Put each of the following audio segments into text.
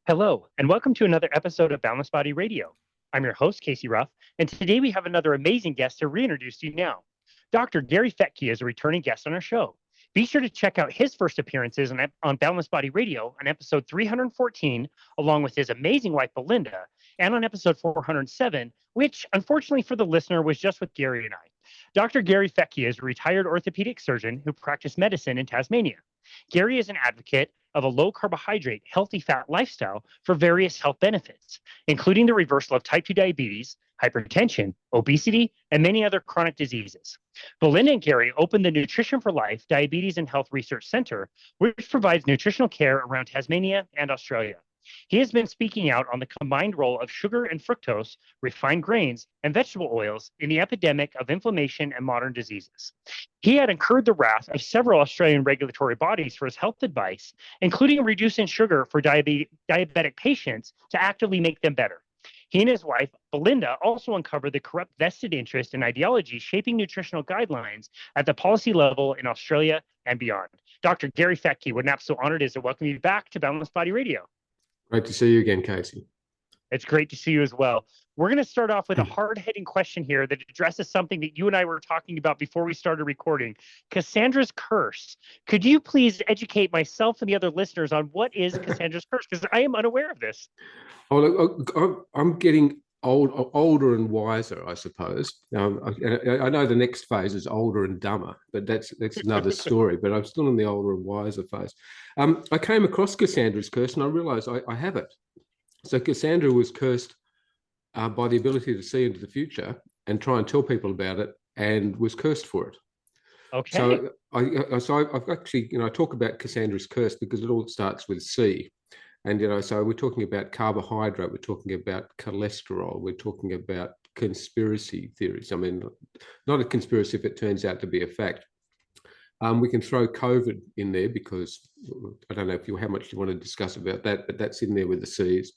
Hello, and welcome to another episode of Boundless Body Radio. I'm your host, Casey Ruff, and today we have another amazing guest to reintroduce to you now. Dr. Gary Fettke is a returning guest on our show. Be sure to check out his first appearances on Boundless Body Radio on episode 314, along with his amazing wife, Belinda, and on episode 407, which, unfortunately for the listener, was just with Gary and I. Dr. Gary Fettke is a retired orthopedic surgeon who practiced medicine in Tasmania. Gary is an advocate of a low carbohydrate, healthy fat lifestyle for various health benefits, including the reversal of type 2 diabetes, hypertension, obesity, and many other chronic diseases. Belinda and Gary opened the Nutrition for Life Diabetes and Health Research Center, which provides nutritional care around Tasmania and Australia. He has been speaking out on the combined role of sugar and fructose, refined grains, and vegetable oils in the epidemic of inflammation and modern diseases. He had incurred the wrath of several Australian regulatory bodies for his health advice, including reducing sugar for diabetic patients to actively make them better. He and his wife, Belinda, also uncovered the corrupt vested interest and ideologies shaping nutritional guidelines at the policy level in Australia and beyond. Dr. Gary Fettke, what an absolute honor it is to welcome you back to Boundless Body Radio. Great to see you again, Casey. It's great to see you as well. We're going to start off with a hard-hitting question here that addresses something that you and I were talking about before we started recording. Cassandra's curse. Could you please educate myself and the other listeners on what is Cassandra's curse? Because I am unaware of this. Oh, look, I'm getting older and wiser, I suppose. I know the next phase is older and dumber, but that's another story. But I'm still in the older and wiser phase. I came across Cassandra's curse, and I realised I have it. So Cassandra was cursed by the ability to see into the future and try and tell people about it, and was cursed for it. Okay. So I've actually, I talk about Cassandra's curse because it all starts with C. And, so we're talking about carbohydrate, we're talking about cholesterol, we're talking about conspiracy theories. I mean, not a conspiracy if it turns out to be a fact. We can throw COVID in there because I don't know how much you want to discuss about that, but that's in there with the C's.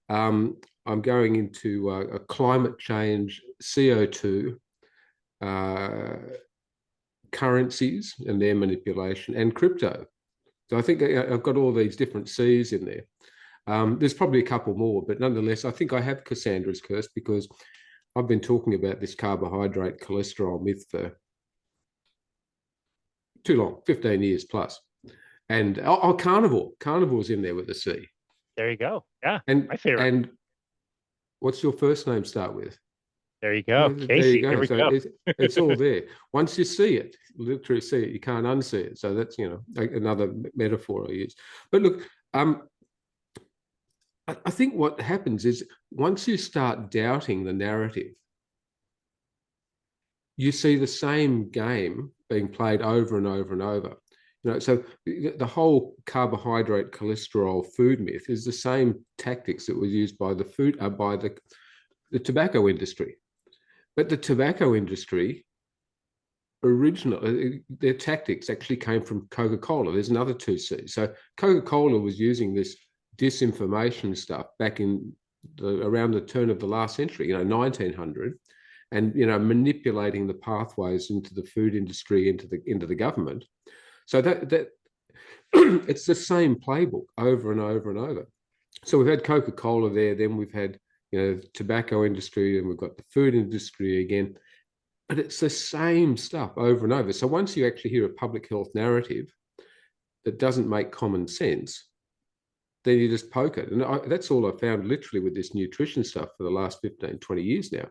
I'm going into a climate change, CO2, currencies and their manipulation, and crypto. So I think I've got all these different C's in there. There's probably a couple more, but nonetheless, I think I have Cassandra's curse because I've been talking about this carbohydrate cholesterol myth for too long, 15 years plus. And carnivore's in there with a C. There you go. Yeah, and my favorite. And what's your first name start with? There you go. Casey. There we go. It's all there. Once you see it, literally see it, you can't unsee it. So that's, another metaphor I use. But look, I think what happens is once you start doubting the narrative, you see the same game being played over and over and over. So the whole carbohydrate cholesterol food myth is the same tactics that was used by the tobacco industry. But the tobacco industry, originally, their tactics actually came from Coca-Cola. There's another 2C. So Coca-Cola was using this disinformation stuff back in around the turn of the last century, 1900, and manipulating the pathways into the food industry, into the government. So that it's the same playbook over and over and over. So we've had Coca-Cola there, then we've had the tobacco industry, and we've got the food industry again, but it's the same stuff over and over. So once you actually hear a public health narrative that doesn't make common sense, then you just poke it. And that's all I've found literally with this nutrition stuff for the last 15, 20 years now,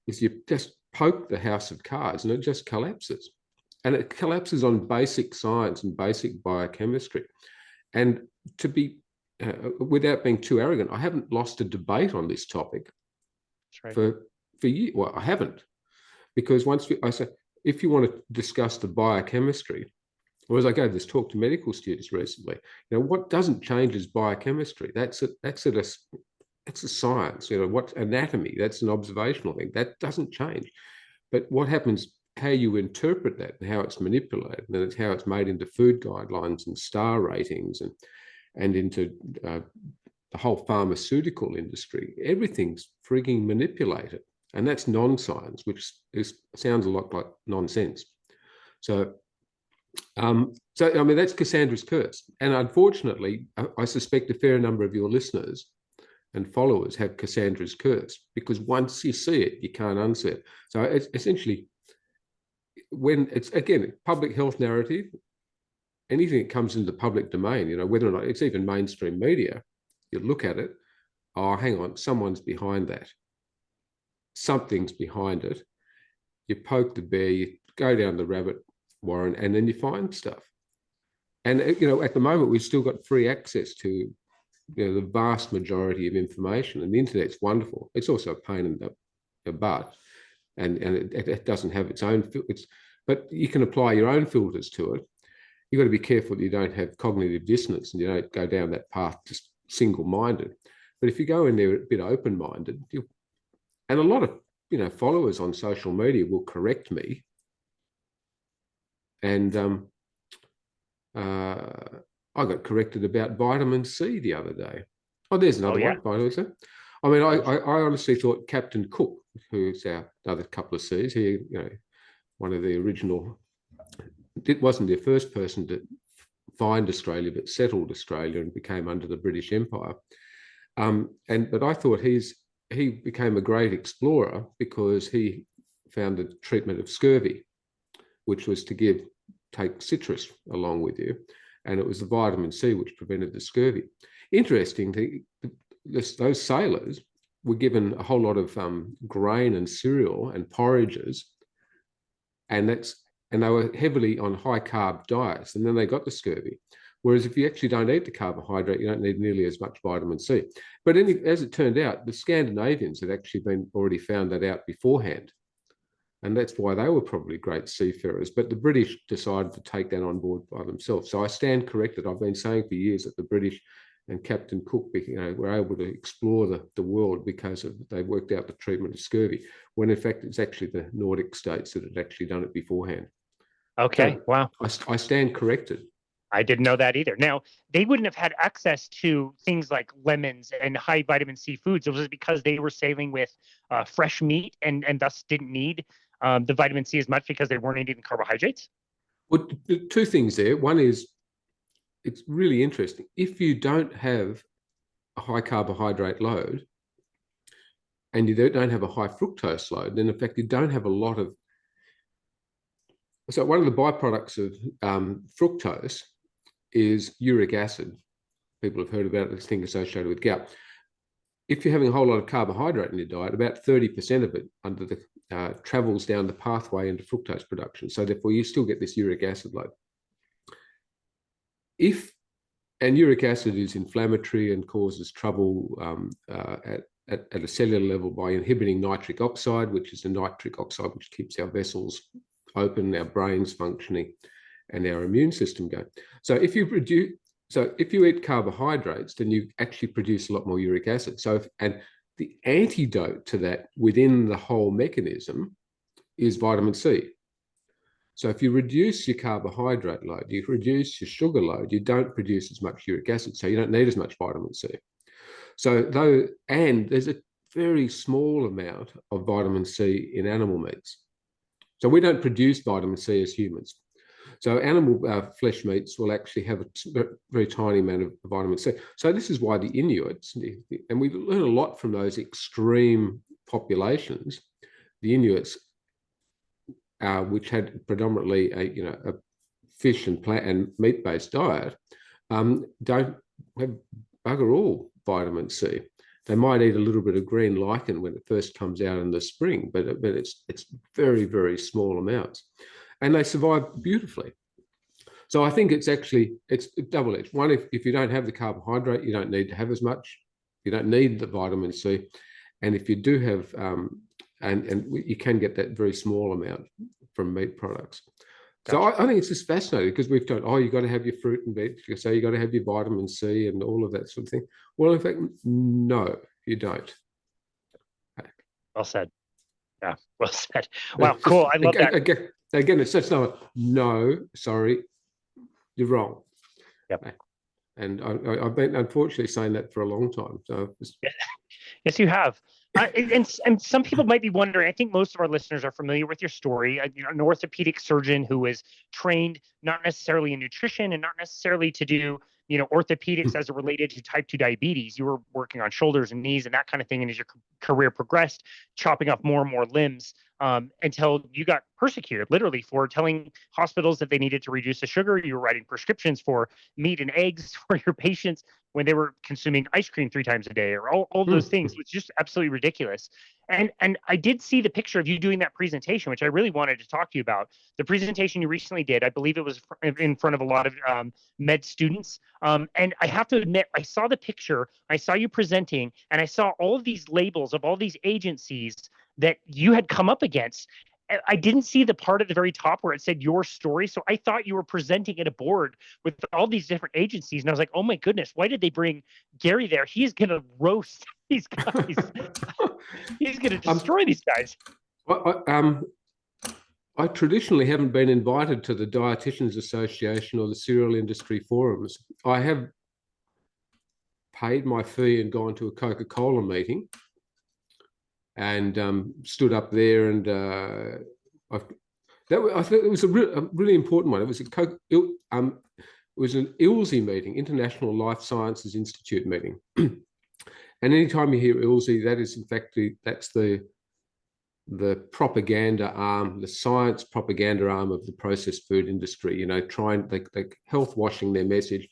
is you just poke the house of cards and it just collapses. And it collapses on basic science and basic biochemistry. And to be without being too arrogant, I haven't lost a debate on this topic for years. Well, I haven't, because I say, if you want to discuss the biochemistry, or as I gave this talk to medical students recently, what doesn't change is biochemistry. That's a science. What anatomy? That's an observational thing. That doesn't change. But what happens? How you interpret that and how it's manipulated, and it's how it's made into food guidelines and star ratings and into the whole pharmaceutical industry. Everything's frigging manipulated, and that's non-science, which sounds a lot like nonsense. So So, I mean, that's Cassandra's curse. And unfortunately, I suspect a fair number of your listeners and followers have Cassandra's curse, because once you see it, you can't unsee it. So it's essentially, when it's, again, public health narrative, anything that comes into the public domain, whether or not it's even mainstream media, you look at it, oh, hang on, someone's behind that. Something's behind it. You poke the bear, you go down the rabbit warren, and then you find stuff. And, at the moment, we've still got free access to, the vast majority of information, and the internet's wonderful. It's also a pain in the butt, and it doesn't have its own, but you can apply your own filters to it. You've got to be careful that you don't have cognitive dissonance and you don't go down that path just single-minded. But if you go in there a bit open-minded, and a lot of followers on social media will correct me, and I got corrected about vitamin C the other day. Oh, there's another one, vitamin C. I mean, I honestly thought Captain Cook, who's our other couple of C's, he, one of the original, it wasn't the first person to find Australia, but settled Australia and became under the British Empire. But I thought he became a great explorer because he found the treatment of scurvy, which was to take citrus along with you. And it was the vitamin C which prevented the scurvy. Interesting, those sailors were given a whole lot of grain and cereal and porridges, and they were heavily on high carb diets, and then they got the scurvy. Whereas if you actually don't eat the carbohydrate, you don't need nearly as much vitamin C. But as it turned out, the Scandinavians had actually already found that out beforehand. And that's why they were probably great seafarers. But the British decided to take that on board by themselves. So I stand corrected. I've been saying for years that the British and Captain Cook were able to explore the world because they worked out the treatment of scurvy, when in fact it's actually the Nordic states that had actually done it beforehand. Okay, so wow. I stand corrected. I didn't know that either. Now, they wouldn't have had access to things like lemons and high vitamin C foods. It was because they were sailing with fresh meat and thus didn't need the vitamin C as much because they weren't eating carbohydrates. Well, two things there. One is, it's really interesting. If you don't have a high carbohydrate load and you don't have a high fructose load, then in fact you don't have a lot of. So one of the byproducts of fructose is uric acid. People have heard about this thing associated with gout. If you're having a whole lot of carbohydrate in your diet, about 30% of it travels down the pathway into fructose production. So therefore, you still get this uric acid load. And uric acid is inflammatory and causes trouble at a cellular level by inhibiting nitric oxide, which is the nitric oxide which keeps our vessels open, our brains functioning, and our immune system going. So if you eat carbohydrates, then you actually produce a lot more uric acid. And the antidote to that within the whole mechanism is vitamin C. So if you reduce your carbohydrate load, you reduce your sugar load, you don't produce as much uric acid, so you don't need as much vitamin C. And there's a very small amount of vitamin C in animal meats. So we don't produce vitamin C as humans. So animal flesh meats will actually have a very tiny amount of vitamin C. So this is why the Inuits, and we learn a lot from those extreme populations, the Inuits, which had predominantly a fish and plant and meat-based diet, don't have bugger all vitamin C. They might eat a little bit of green lichen when it first comes out in the spring, but it's very, very small amounts. And they survive beautifully. So I think it's double-edged. One, if you don't have the carbohydrate, you don't need to have as much. You don't need the vitamin C. And if you do have, and you can get that very small amount from meat products. Gotcha. So I think it's just fascinating because we've told, you've got to have your fruit and veg. So you've got to have your vitamin C and all of that sort of thing. Well, in fact, no, you don't. Well said. Yeah, well said. Wow, cool. I love that. Again, it's such no, sorry, you're wrong. Yep. And I've been unfortunately saying that for a long time. So yes, you have. And some people might be wondering, I think most of our listeners are familiar with your story. An orthopedic surgeon who was trained not necessarily in nutrition and not necessarily to do, orthopedics as it related to type 2 diabetes. You were working on shoulders and knees and that kind of thing. And as your career progressed, chopping off more and more limbs until you got persecuted, literally, for telling hospitals that they needed to reduce the sugar. You were writing prescriptions for meat and eggs for your patients when they were consuming ice cream 3 times a day, or all those things, which is just absolutely ridiculous. And I did see the picture of you doing that presentation, which I really wanted to talk to you about. The presentation you recently did, I believe it was in front of a lot of med students. And I have to admit, I saw the picture, I saw you presenting, and I saw all of these labels of all these agencies that you had come up against. I didn't see the part at the very top where it said your story. So I thought you were presenting at a board with all these different agencies. And I was like, oh my goodness, why did they bring Gary there? He's going to roast these guys. He's going to destroy these guys. I traditionally haven't been invited to the Dietitians Association or the Cereal Industry Forums. I have paid my fee and gone to a Coca-Cola meeting and stood up there, and I think it was a really important one. It was an ILSI meeting, International Life Sciences Institute meeting. And anytime you hear ILSI, that is in fact that's the propaganda arm, the science propaganda arm of the processed food industry. They health washing their message.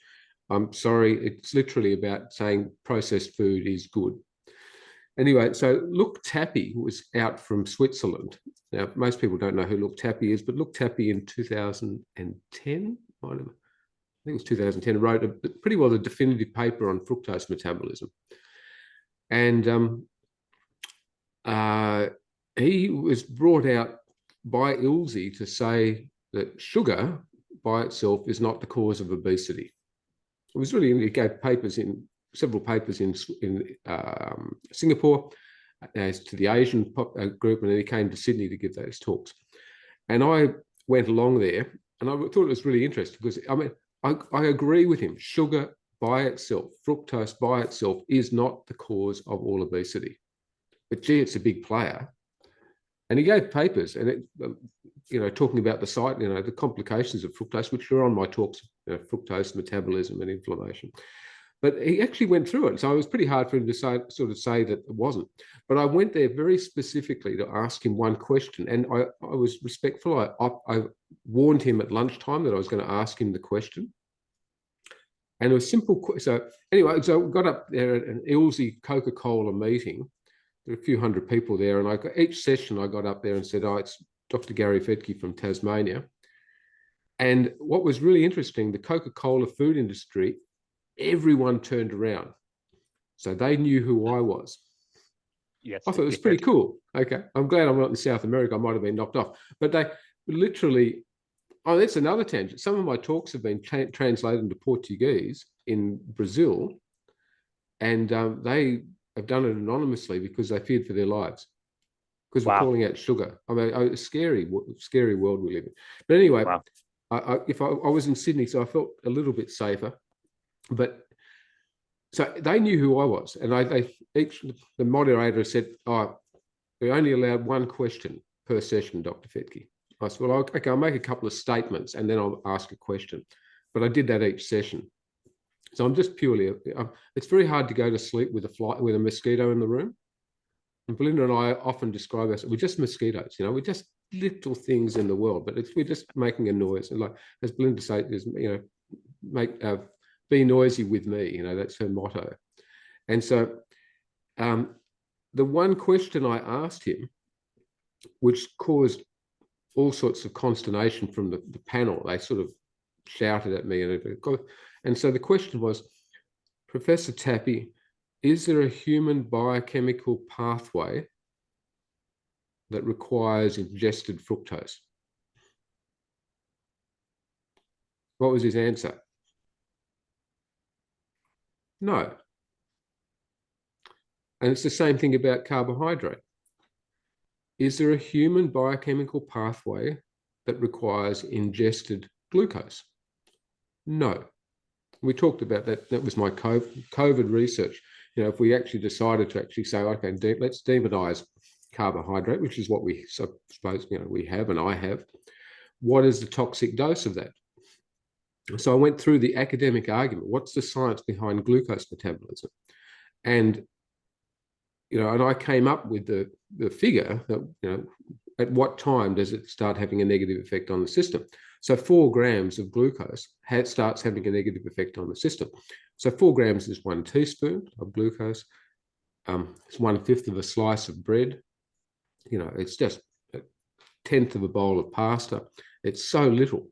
I'm sorry, it's literally about saying processed food is good. Anyway, so Look Tappy was out from Switzerland. Now, most people don't know who Look Tappy is, but Look Tappy in 2010, I think it was 2010, wrote pretty well a definitive paper on fructose metabolism. And he was brought out by ILSI to say that sugar by itself is not the cause of obesity. It was really, he gave several papers in Singapore as to the Asian group, and then he came to Sydney to give those talks. And I went along there, and I thought it was really interesting because, I agree with him. Sugar by itself, fructose by itself, is not the cause of all obesity. But gee, it's a big player. And he gave papers, and talking about the complications of fructose, which are on my talks, fructose metabolism and inflammation. But he actually went through it. So it was pretty hard for him to say that it wasn't. But I went there very specifically to ask him one question. And I was respectful. I warned him at lunchtime that I was going to ask him the question. And it was simple. So anyway, so I got up there at an ILSI Coca-Cola meeting. There were a few hundred people there. And each session I got up there and said, it's Dr. Gary Fettke from Tasmania. And what was really interesting, the Coca-Cola food industry, everyone turned around. So they knew who I was. Yes, I thought it was pretty cool. Okay. I'm glad I'm not in South America. I might have been knocked off. But they literally, that's another tangent. Some of my talks have been translated into Portuguese in Brazil. And they have done it anonymously because they feared for their lives. Because we're calling out sugar. A scary world we live in. But anyway, I was in Sydney, so I felt a little bit safer. But so they knew who I was, and the moderator said, we only allowed one question per session, Dr. Fettke. I said, well, okay, I'll make a couple of statements and then I'll ask a question. But I did that each session. So I'm just purely, it's very hard to go to sleep with a mosquito in the room. And Belinda and I often describe ourselves, we're just mosquitoes, we're just little things in the world, but we're just making a noise. And like, as Belinda said, be noisy with me, that's her motto. And so the one question I asked him, which caused all sorts of consternation from the panel, they sort of shouted at me. And so the question was, Professor Tappy, is there a human biochemical pathway that requires ingested fructose? What was his answer? No. And it's the same thing about carbohydrate. Is there a human biochemical pathway that requires ingested glucose? No. We talked about that. That was my COVID research. if we actually decided to actually say, okay, let's demonize carbohydrate, which is what we suppose, we have and I have, what is the toxic dose of that? So I went through the academic argument. What's the science behind glucose metabolism? And, and I came up with the figure that, at what time does it start having a negative effect on the system? So 4 grams of glucose starts having a negative effect on the system. So 4 grams is 1 teaspoon of glucose. It's 1/5 of a slice of bread. It's just 1/10 of a bowl of pasta. It's so little.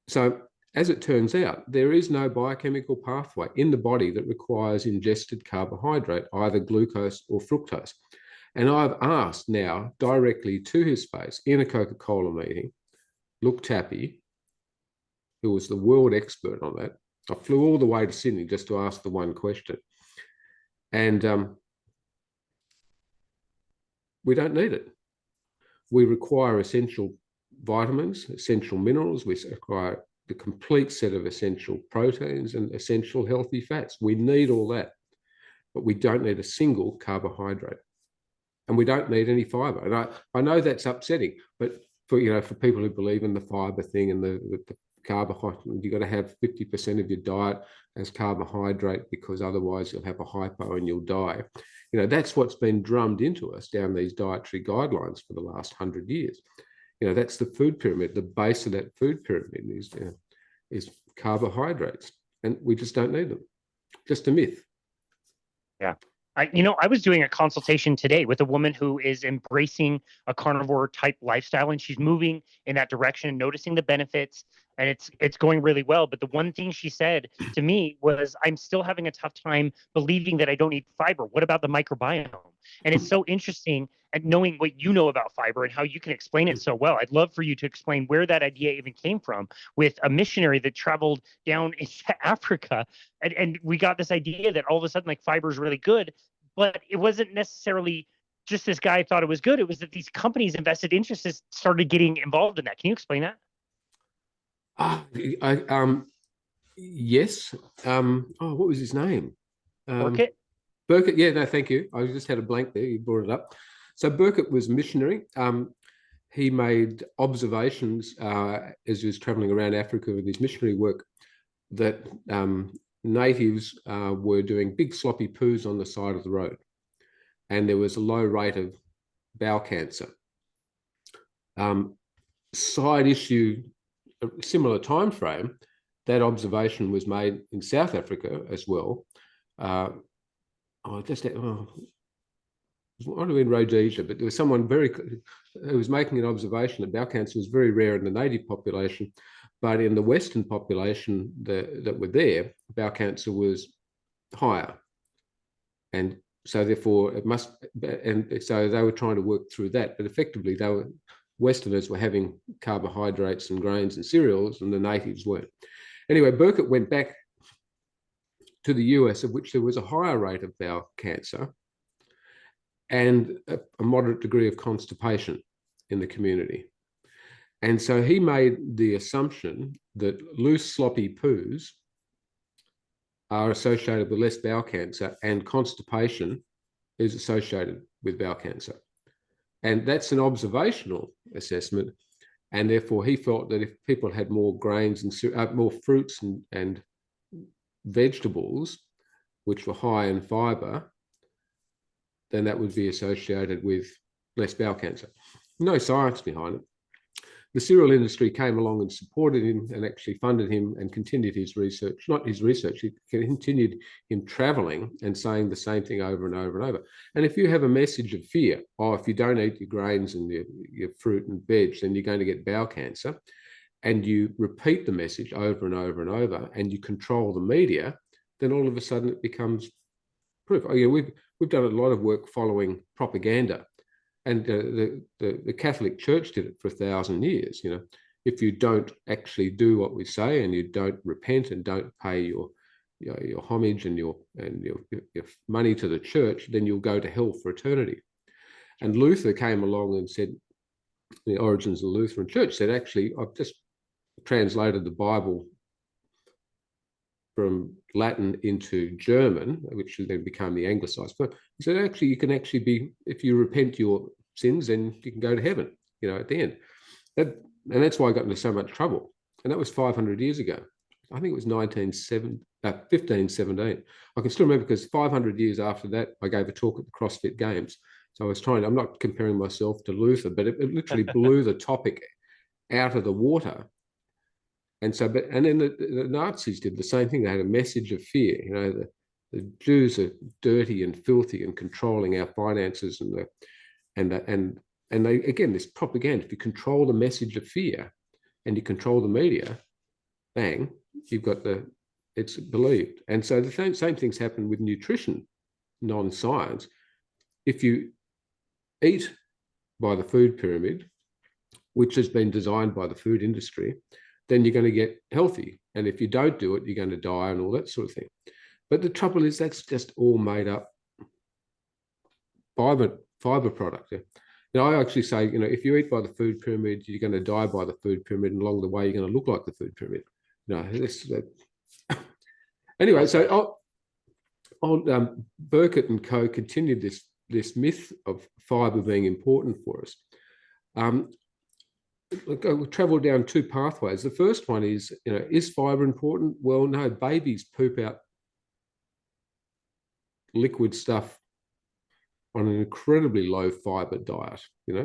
So as it turns out, there is no biochemical pathway in the body that requires ingested carbohydrate, either glucose or fructose. And I've asked now directly to his face in a Coca-Cola meeting, Luke Tappy, who was the world expert on that. I flew all the way to Sydney just to ask the one question. And we don't need it. We require essential vitamins, essential minerals. We require the complete set of essential proteins and essential healthy fats. We need all that, but we don't need a single carbohydrate. And we don't need any fiber. And I know that's upsetting, but for people who believe in the fiber thing and the carbohydrate, you've got to have 50% of your diet as carbohydrate because otherwise you'll have a hypo and you'll die. That's what's been drummed into us down these dietary guidelines for the last 100 years. That's the food pyramid. The base of that food pyramid is carbohydrates, and we just don't need them. Just a myth. Yeah. I was doing a consultation today with a woman who is embracing a carnivore type lifestyle, and she's moving in that direction, noticing the benefits, and it's going really well. But the one thing she said to me was, I'm still having a tough time believing that I don't need fiber. What about the microbiome? And it's so interesting at knowing what you know about fiber and how you can explain it so well. I'd love for you to explain where that idea even came from with a missionary that traveled down into Africa. And we got this idea that all of a sudden, like, fiber is really good. But it wasn't necessarily just this guy thought it was good. It was that these companies, invested interests, started getting involved in that. Can you explain that? Yes. What was his name? Burkett? Burkett. Yeah, no, thank you. I just had a blank there. You brought it up. So Burkett was a missionary. He made observations as he was traveling around Africa with his missionary work that natives were doing big sloppy poos on the side of the road, and there was a low rate of bowel cancer. Side issue, a similar time frame, that observation was made in South Africa as well. It might have been Rhodesia, but there was someone who was making an observation that bowel cancer was very rare in the native population, but in the Western population that were there, bowel cancer was higher. And so therefore so they were trying to work through that, but effectively Westerners were having carbohydrates and grains and cereals, and the natives weren't. Anyway, Burkett went back to the US, of which there was a higher rate of bowel cancer and a moderate degree of constipation in the community. And so he made the assumption that loose, sloppy poos are associated with less bowel cancer, and constipation is associated with bowel cancer. And that's an observational assessment. And therefore, he thought that if people had more grains and more fruits and vegetables, which were high in fiber, then that would be associated with less bowel cancer. No science behind it. The cereal industry came along and supported him and actually funded him and continued his research. Not his research, he continued him traveling and saying the same thing over and over and over. And if you have a message of fear, if you don't eat your grains and your fruit and veg, then you're going to get bowel cancer, and you repeat the message over and over and over, and you control the media, then all of a sudden it becomes proof. We've done a lot of work following propaganda. And the Catholic Church did it for 1,000 years. If you don't actually do what we say, and you don't repent and don't pay your homage and your money to the church, then you'll go to hell for eternity. And Luther came along and said, the origins of the Lutheran Church said, actually, I've just translated the Bible from Latin into German, which then became the Anglicized. But he said, actually, you can actually be, if you repent your sins, then you can go to heaven, at the end. And that's why I got into so much trouble. And that was 500 years ago. I think it was 1517. I can still remember because 500 years after that, I gave a talk at the CrossFit Games. So I was I'm not comparing myself to Luther, but it literally blew the topic out of the water. And so, and then the Nazis did the same thing. They had a message of fear. The Jews are dirty and filthy and controlling our finances, and they, again, this propaganda. If you control the message of fear, and you control the media, bang, you've got it's believed. And so the same things happen with nutrition, non-science. If you eat by the food pyramid, which has been designed by the food industry, then you're going to get healthy. And if you don't do it, you're going to die and all that sort of thing. But the trouble is that's just all made up fiber product. I actually say, if you eat by the food pyramid, you're going to die by the food pyramid, and along the way, you're going to look like the food pyramid. Anyway, so Burkett and co. continued this myth of fiber being important for us. We'll travel down two pathways. The first one is fiber important? Well, no, babies poop out liquid stuff on an incredibly low fiber diet.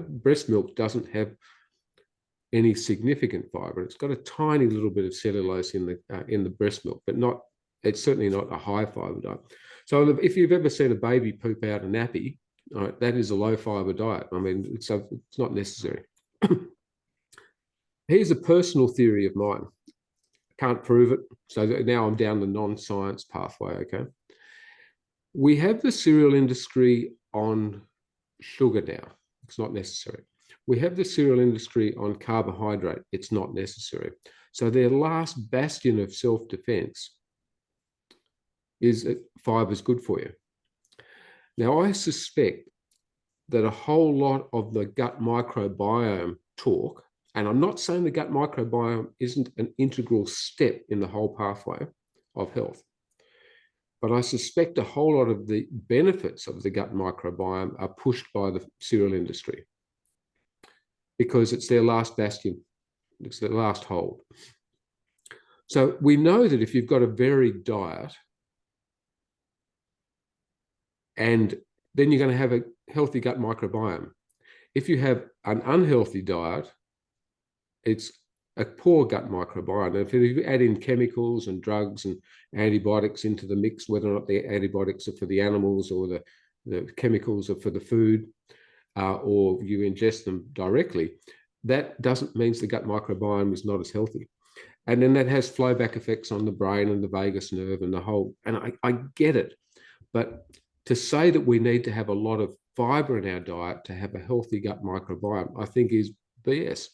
Breast milk doesn't have any significant fiber. It's got a tiny little bit of cellulose in the breast milk, but it's certainly not a high fiber diet. So if you've ever seen a baby poop out a nappy, that is a low fiber diet. I mean, it's not necessary. Here's a personal theory of mine. Can't prove it. So now I'm down the non-science pathway, okay? We have the cereal industry on sugar now. It's not necessary. We have the cereal industry on carbohydrate. It's not necessary. So their last bastion of self-defense is that fiber is good for you. Now, I suspect that a whole lot of the gut microbiome talk, and I'm not saying the gut microbiome isn't an integral step in the whole pathway of health, but I suspect a whole lot of the benefits of the gut microbiome are pushed by the cereal industry because it's their last bastion, it's their last hold. So we know that if you've got a varied diet, and then you're going to have a healthy gut microbiome. If you have an unhealthy diet, it's a poor gut microbiome. If you add in chemicals and drugs and antibiotics into the mix, whether or not the antibiotics are for the animals or the chemicals are for the food, or you ingest them directly, that means the gut microbiome is not as healthy. And then that has flowback effects on the brain and the vagus nerve and the whole, and I get it. But to say that we need to have a lot of fiber in our diet to have a healthy gut microbiome, I think is BS.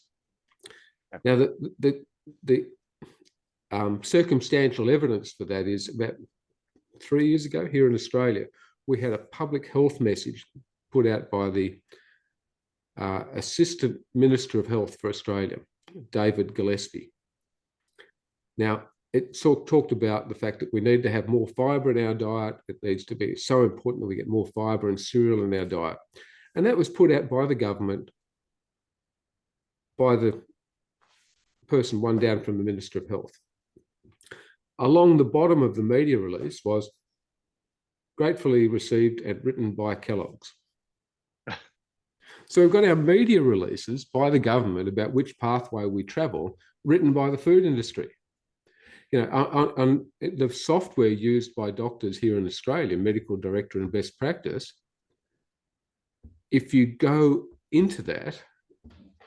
Now, the circumstantial evidence for that is about 3 years ago here in Australia, we had a public health message put out by the Assistant Minister of Health for Australia, David Gillespie. Now, it talked about the fact that we need to have more fiber in our diet. It needs to be so important that we get more fiber and cereal in our diet. And that was put out by the government, by the person one down from the Minister of Health. Along the bottom of the media release was gratefully received and written by Kellogg's. So we've got our media releases by the government about which pathway we travel, written by the food industry. On the software used by doctors here in Australia, Medical Director and Best Practice, if you go into that,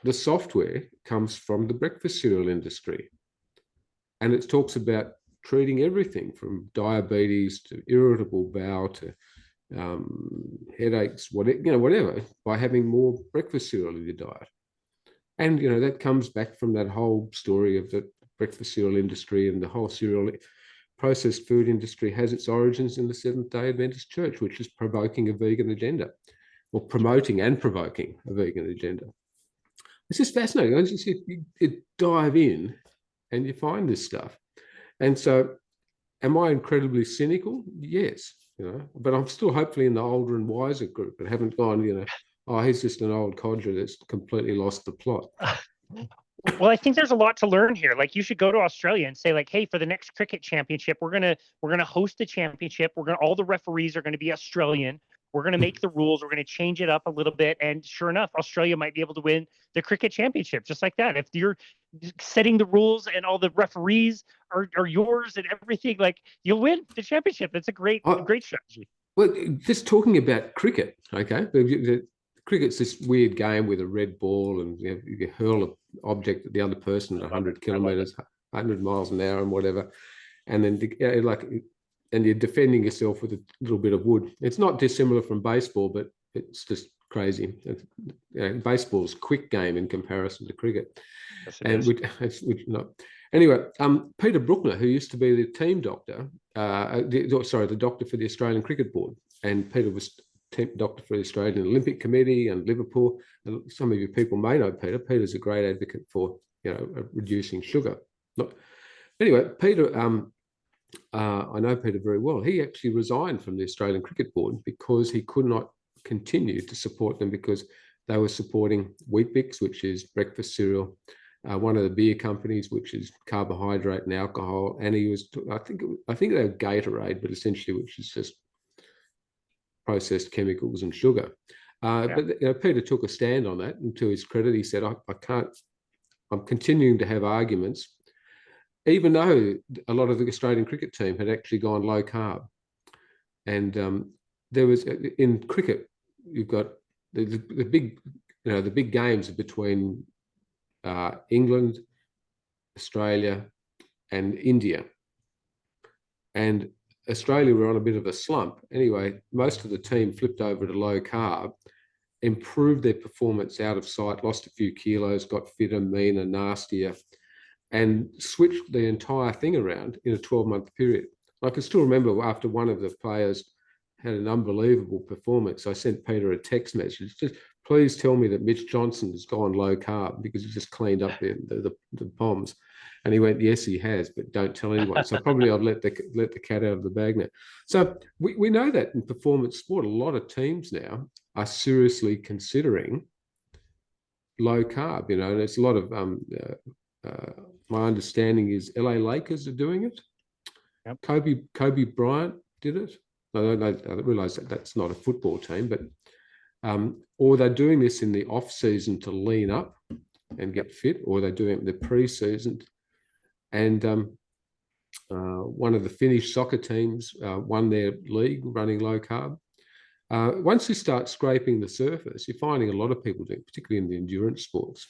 the software comes from the breakfast cereal industry. And it talks about treating everything from diabetes to irritable bowel to headaches, whatever, by having more breakfast cereal in your diet. And, that comes back from that whole story of the breakfast cereal industry, and the whole cereal processed food industry has its origins in the Seventh-day Adventist Church, which is provoking a vegan agenda, or promoting and provoking a vegan agenda. It's just fascinating. You dive in and you find this stuff. And so am I incredibly cynical? Yes, but I'm still hopefully in the older and wiser group and haven't gone, oh, he's just an old codger that's completely lost the plot. Well, I think there's a lot to learn here. Like, you should go to Australia and say, like, hey, for the next cricket championship, we're gonna host the championship. All the referees are gonna be Australian. We're gonna make the rules. We're gonna change it up a little bit, and sure enough, Australia might be able to win the cricket championship just like that. If you're setting the rules and all the referees are yours and everything, like, you'll win the championship. That's a great strategy. Well, just talking about cricket, okay? Cricket's this weird game with a red ball, and you hurl an object at the other person at 100 kilometers, 100 miles an hour, and whatever, and then and you're defending yourself with a little bit of wood. It's not dissimilar from baseball, but it's just crazy. Baseball's a quick game in comparison to cricket. Yes, it is. Anyway, Peter Bruckner, who used to be the team doctor, the doctor for the Australian Cricket Board, and Peter was doctor for the Australian Olympic Committee and Liverpool. And some of you people may know Peter. Peter's a great advocate for reducing sugar. Anyway, Peter, I know Peter very well. He actually resigned from the Australian Cricket Board because he could not continue to support them because they were supporting Weet-Bix, which is breakfast cereal, one of the beer companies, which is carbohydrate and alcohol, and he was, I think they were Gatorade, but essentially which is just processed chemicals and sugar. But Peter took a stand on that, and to his credit, he said, I can't, I'm continuing to have arguments, even though a lot of the Australian cricket team had actually gone low carb. And there was, in cricket, you've got the big games are between England, Australia, and India. And Australia were on a bit of a slump. Anyway, most of the team flipped over to low carb, improved their performance out of sight, lost a few kilos, got fitter, meaner, nastier, and switched the entire thing around in a 12-month period. I can still remember after one of the players had an unbelievable performance, I sent Peter a text message, just please tell me that Mitch Johnson has gone low carb because he just cleaned up the bombs. And he went, yes, he has, but don't tell anyone. So probably I'd let the cat out of the bag now. So we know that in performance sport, a lot of teams now are seriously considering low carb, and it's a lot of, my understanding is LA Lakers are doing it. Yep. Kobe Bryant did it. I realize that that's not a football team, but or they're doing this in the off season to lean up and get fit, or they're doing it in the pre-season. And one of the Finnish soccer teams won their league running low carb. Once you start scraping the surface, you're finding a lot of people doing, particularly in the endurance sports.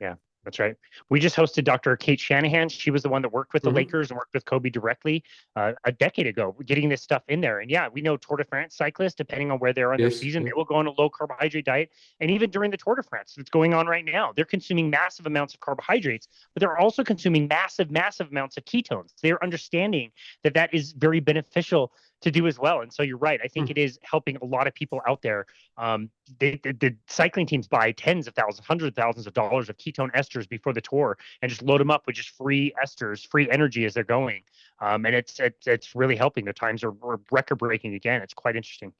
Yeah, that's right. We just hosted Dr. Kate Shanahan. She was the one that worked with the Lakers and worked with Kobe directly a decade ago, getting this stuff in there. And yeah, we know Tour de France cyclists, depending on where they are in their season, they will go on a low carbohydrate diet. And even during the Tour de France that's going on right now, they're consuming massive amounts of carbohydrates, but they're also consuming massive amounts of ketones. They're understanding that that is very beneficial to do as well. And so you're right. I think it is helping a lot of people out there. The cycling teams buy tens of thousands, hundreds of thousands of dollars of ketone esters before the tour and just load them up with just free esters, free energy as they're going. And it's really helping. The times are record breaking again. It's quite interesting.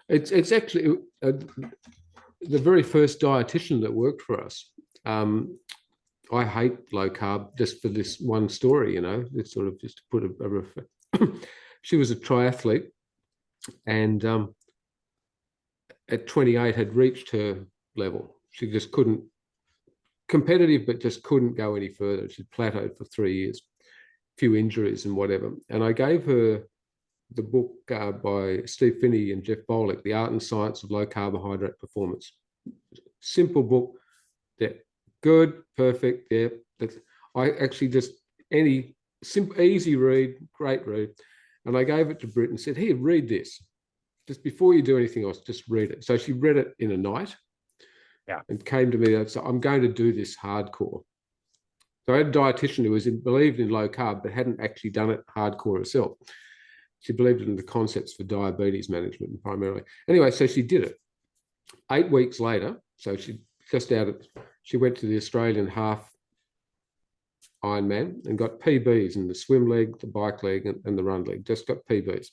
It's actually the very first dietitian that worked for us. I hate low carb just for this one story, it's sort of just to put a she was a triathlete, and at 28 had reached her level. She just couldn't, competitive, but just couldn't go any further. She plateaued for 3 years, few injuries and whatever. And I gave her the book by Steve Finney and Jeff Bolick, The Art and Science of Low Carbohydrate Performance. Simple book, that good, perfect, yeah. I actually just, any simple, easy read, great read. And I gave it to Britt and said, here, read this. Just before you do anything else, just read it. So she read it in a night and came to me and said, I'm going to do this hardcore. So I had a dietitian who believed in low carb, but hadn't actually done it hardcore herself. She believed in the concepts for diabetes management primarily. Anyway, so she did it. 8 weeks later, so she went to the Australian half Ironman and got PBs in the swim leg, the bike leg, and the run leg. Just got PBs.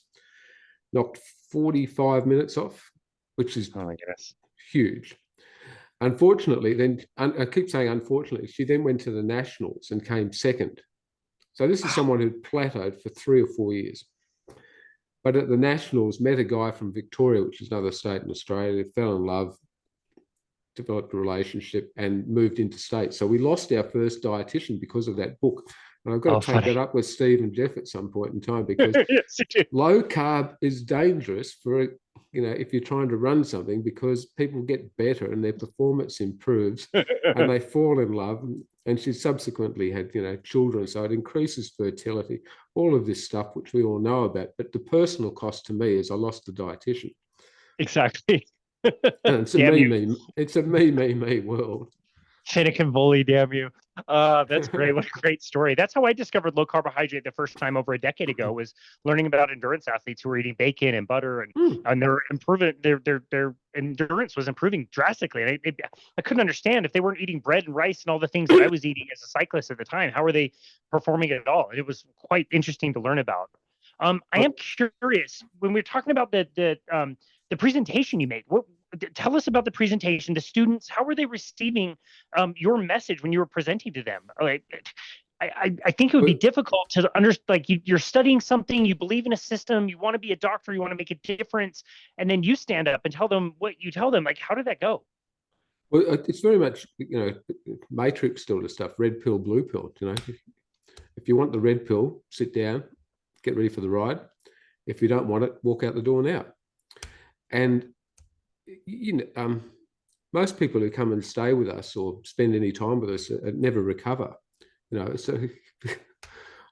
Knocked 45 minutes off, which is Oh my goodness. huge. Unfortunately, then I keep saying unfortunately, she then went to the nationals and came second. So this is someone who plateaued for 3 or 4 years. But at the nationals, met a guy from Victoria, which is another state in Australia, fell in love, developed a relationship, and moved interstate. So we lost our first dietitian because of that book. And I've got to take that up with Steve and Jeff at some point in time, because Yes, low carb is dangerous for, if you're trying to run something, because people get better and their performance improves and they fall in love. And she subsequently had, children. So it increases fertility, all of this stuff, which we all know about. But the personal cost to me is I lost the dietitian. Exactly. And it's a me world. Finnegan bully, damn you. That's great. What a great story. That's how I discovered low carbohydrate the first time over a decade ago, was learning about endurance athletes who were eating bacon and butter, and their improvement, their endurance was improving drastically. And I couldn't understand, if they weren't eating bread and rice and all the things that I was eating as a cyclist at the time, how were they performing at all? And it was quite interesting to learn about. I am curious, when we're talking about the presentation you made, tell us about the presentation. The students, how were they receiving your message when you were presenting to them? Like, I think it would be difficult to understand. Like, you're studying something, you believe in a system, you want to be a doctor, you want to make a difference, and then you stand up and tell them what you tell them. Like, how did that go? Well, it's very much, matrix sort of stuff, red pill, blue pill. If you want the red pill, sit down, get ready for the ride. If you don't want it, walk out the door now. And most people who come and stay with us or spend any time with us never recover. So,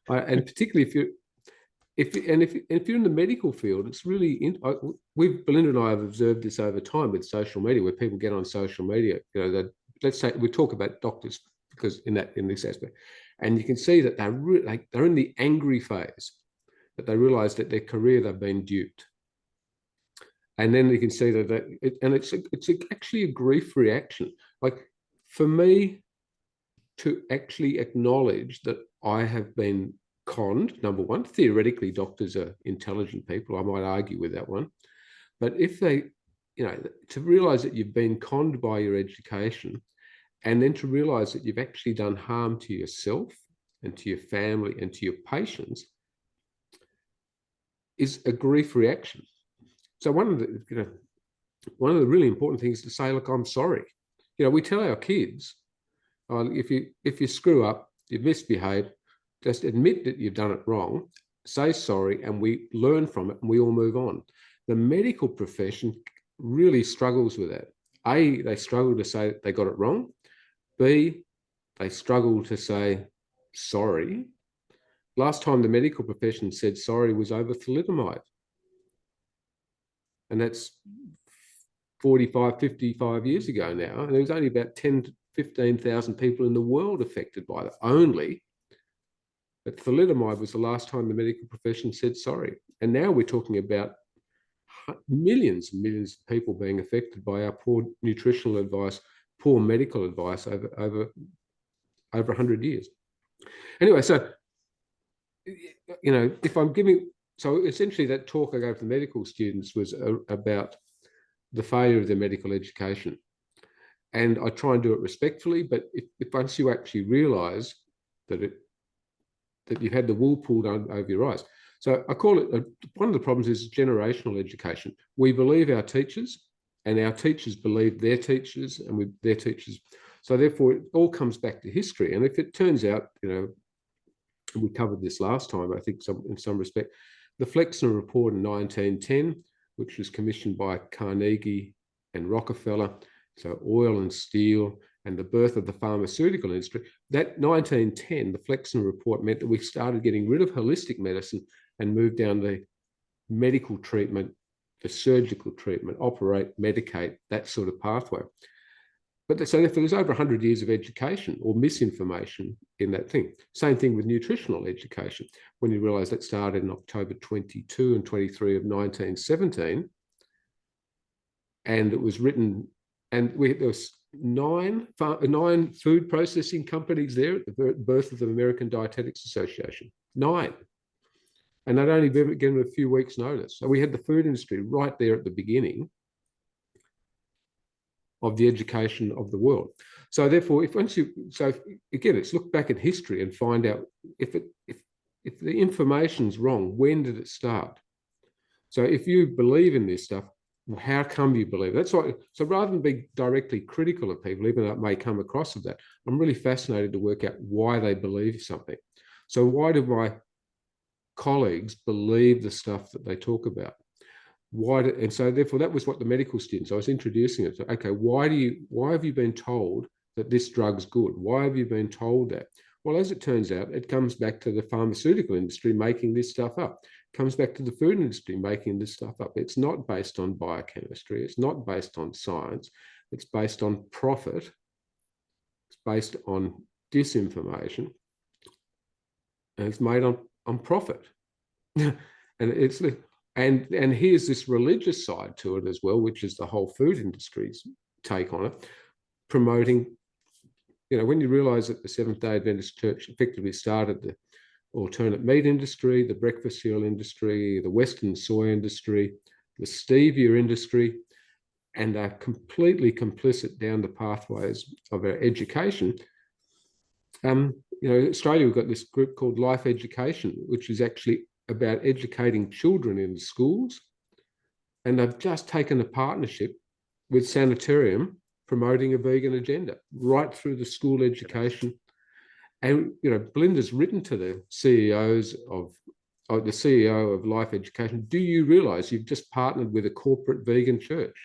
and particularly if you're in the medical field, it's really Belinda and I have observed this over time with social media, where people get on social media. Let's say we talk about doctors, because in this aspect, and you can see that they're in the angry phase, that they realise that their career, they've been duped. And then you can see it's actually a grief reaction. Like, for me to actually acknowledge that I have been conned, number one, theoretically, doctors are intelligent people. I might argue with that one. But if they, to realize that you've been conned by your education, and then to realize that you've actually done harm to yourself and to your family and to your patients, is a grief reaction. So one of the really important things is to say, look, I'm sorry. We tell our kids, if you screw up, you've misbehaved, just admit that you've done it wrong, say sorry, and we learn from it, and we all move on. The medical profession really struggles with that. A, they struggle to say they got it wrong. B, they struggle to say sorry. Last time the medical profession said sorry was over thalidomide. And that's 45, 55 years ago now. And there was only about 10 to 15,000 people in the world affected by that only. But thalidomide was the last time the medical profession said sorry. And now we're talking about millions and millions of people being affected by our poor nutritional advice, poor medical advice over 100 years. Anyway, so, if I'm giving... So essentially that talk I gave to the medical students was about the failure of their medical education. And I try and do it respectfully, but if once you actually realise that you've had the wool pulled over your eyes. So I call it, one of the problems is generational education. We believe our teachers, and our teachers believe their teachers, and their teachers. So therefore it all comes back to history. And if it turns out, we covered this last time, I think in some respect, the Flexner Report in 1910, which was commissioned by Carnegie and Rockefeller, so oil and steel, and the birth of the pharmaceutical industry, that 1910, the Flexner Report, meant that we started getting rid of holistic medicine and moved down the medical treatment, the surgical treatment, operate, medicate, that sort of pathway. But so if there's over 100 years of education or misinformation in that thing. Same thing with nutritional education. When you realise that started in October 22 and 23 of 1917, and it was written, and there was nine food processing companies there at the birth of the American Dietetics Association. 9. And they'd only been given a few weeks' notice. So we had the food industry right there at the beginning of the education of the world. So therefore, again, it's look back at history and find out if the information's wrong, when did it start? So if you believe in this stuff, how come you believe it? That's why. So rather than be directly critical of people, even though it may come across as that, I'm really fascinated to work out why they believe something. So why do my colleagues believe the stuff that they talk about? And so therefore that was what the medical students, I was introducing it to, okay, why have you been told that this drug's good? Why have you been told that? Well, as it turns out, it comes back to the pharmaceutical industry making this stuff up. It comes back to the food industry making this stuff up. It's not based on biochemistry. It's not based on science. It's based on profit. It's based on disinformation. And it's made on profit. And it's and here's this religious side to it as well, which is the whole food industry's take on it, promoting, when you realize that the Seventh-day Adventist Church effectively started the alternate meat industry, the breakfast cereal industry, the Western soy industry, the stevia industry, and are completely complicit down the pathways of our education. Australia, we've got this group called Life Education, which is actually about educating children in the schools. And they've just taken a partnership with Sanitarium promoting a vegan agenda right through the school education. And, Belinda's written to the CEO of Life Education, do you realize you've just partnered with a corporate vegan church?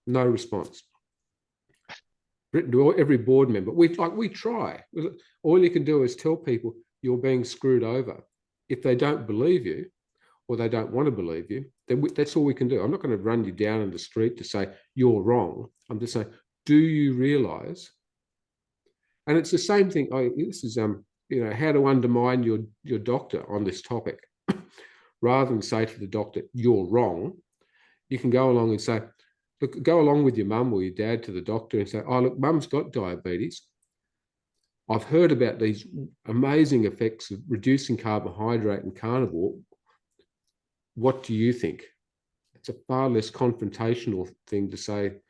No response. Written to every board member. We try. All you can do is tell people you're being screwed over. If they don't believe you or they don't want to believe you, then that's all we can do. I'm not going to run you down in the street to say you're wrong. I'm just saying, do you realize? And it's the same thing. This is how to undermine your doctor on this topic. Rather than say to the doctor, you're wrong, you can go along and say, look, go along with your mum or your dad to the doctor and say, oh, look, mum's got diabetes. I've heard about these amazing effects of reducing carbohydrate and carnivore. What do you think? It's a far less confrontational thing to say.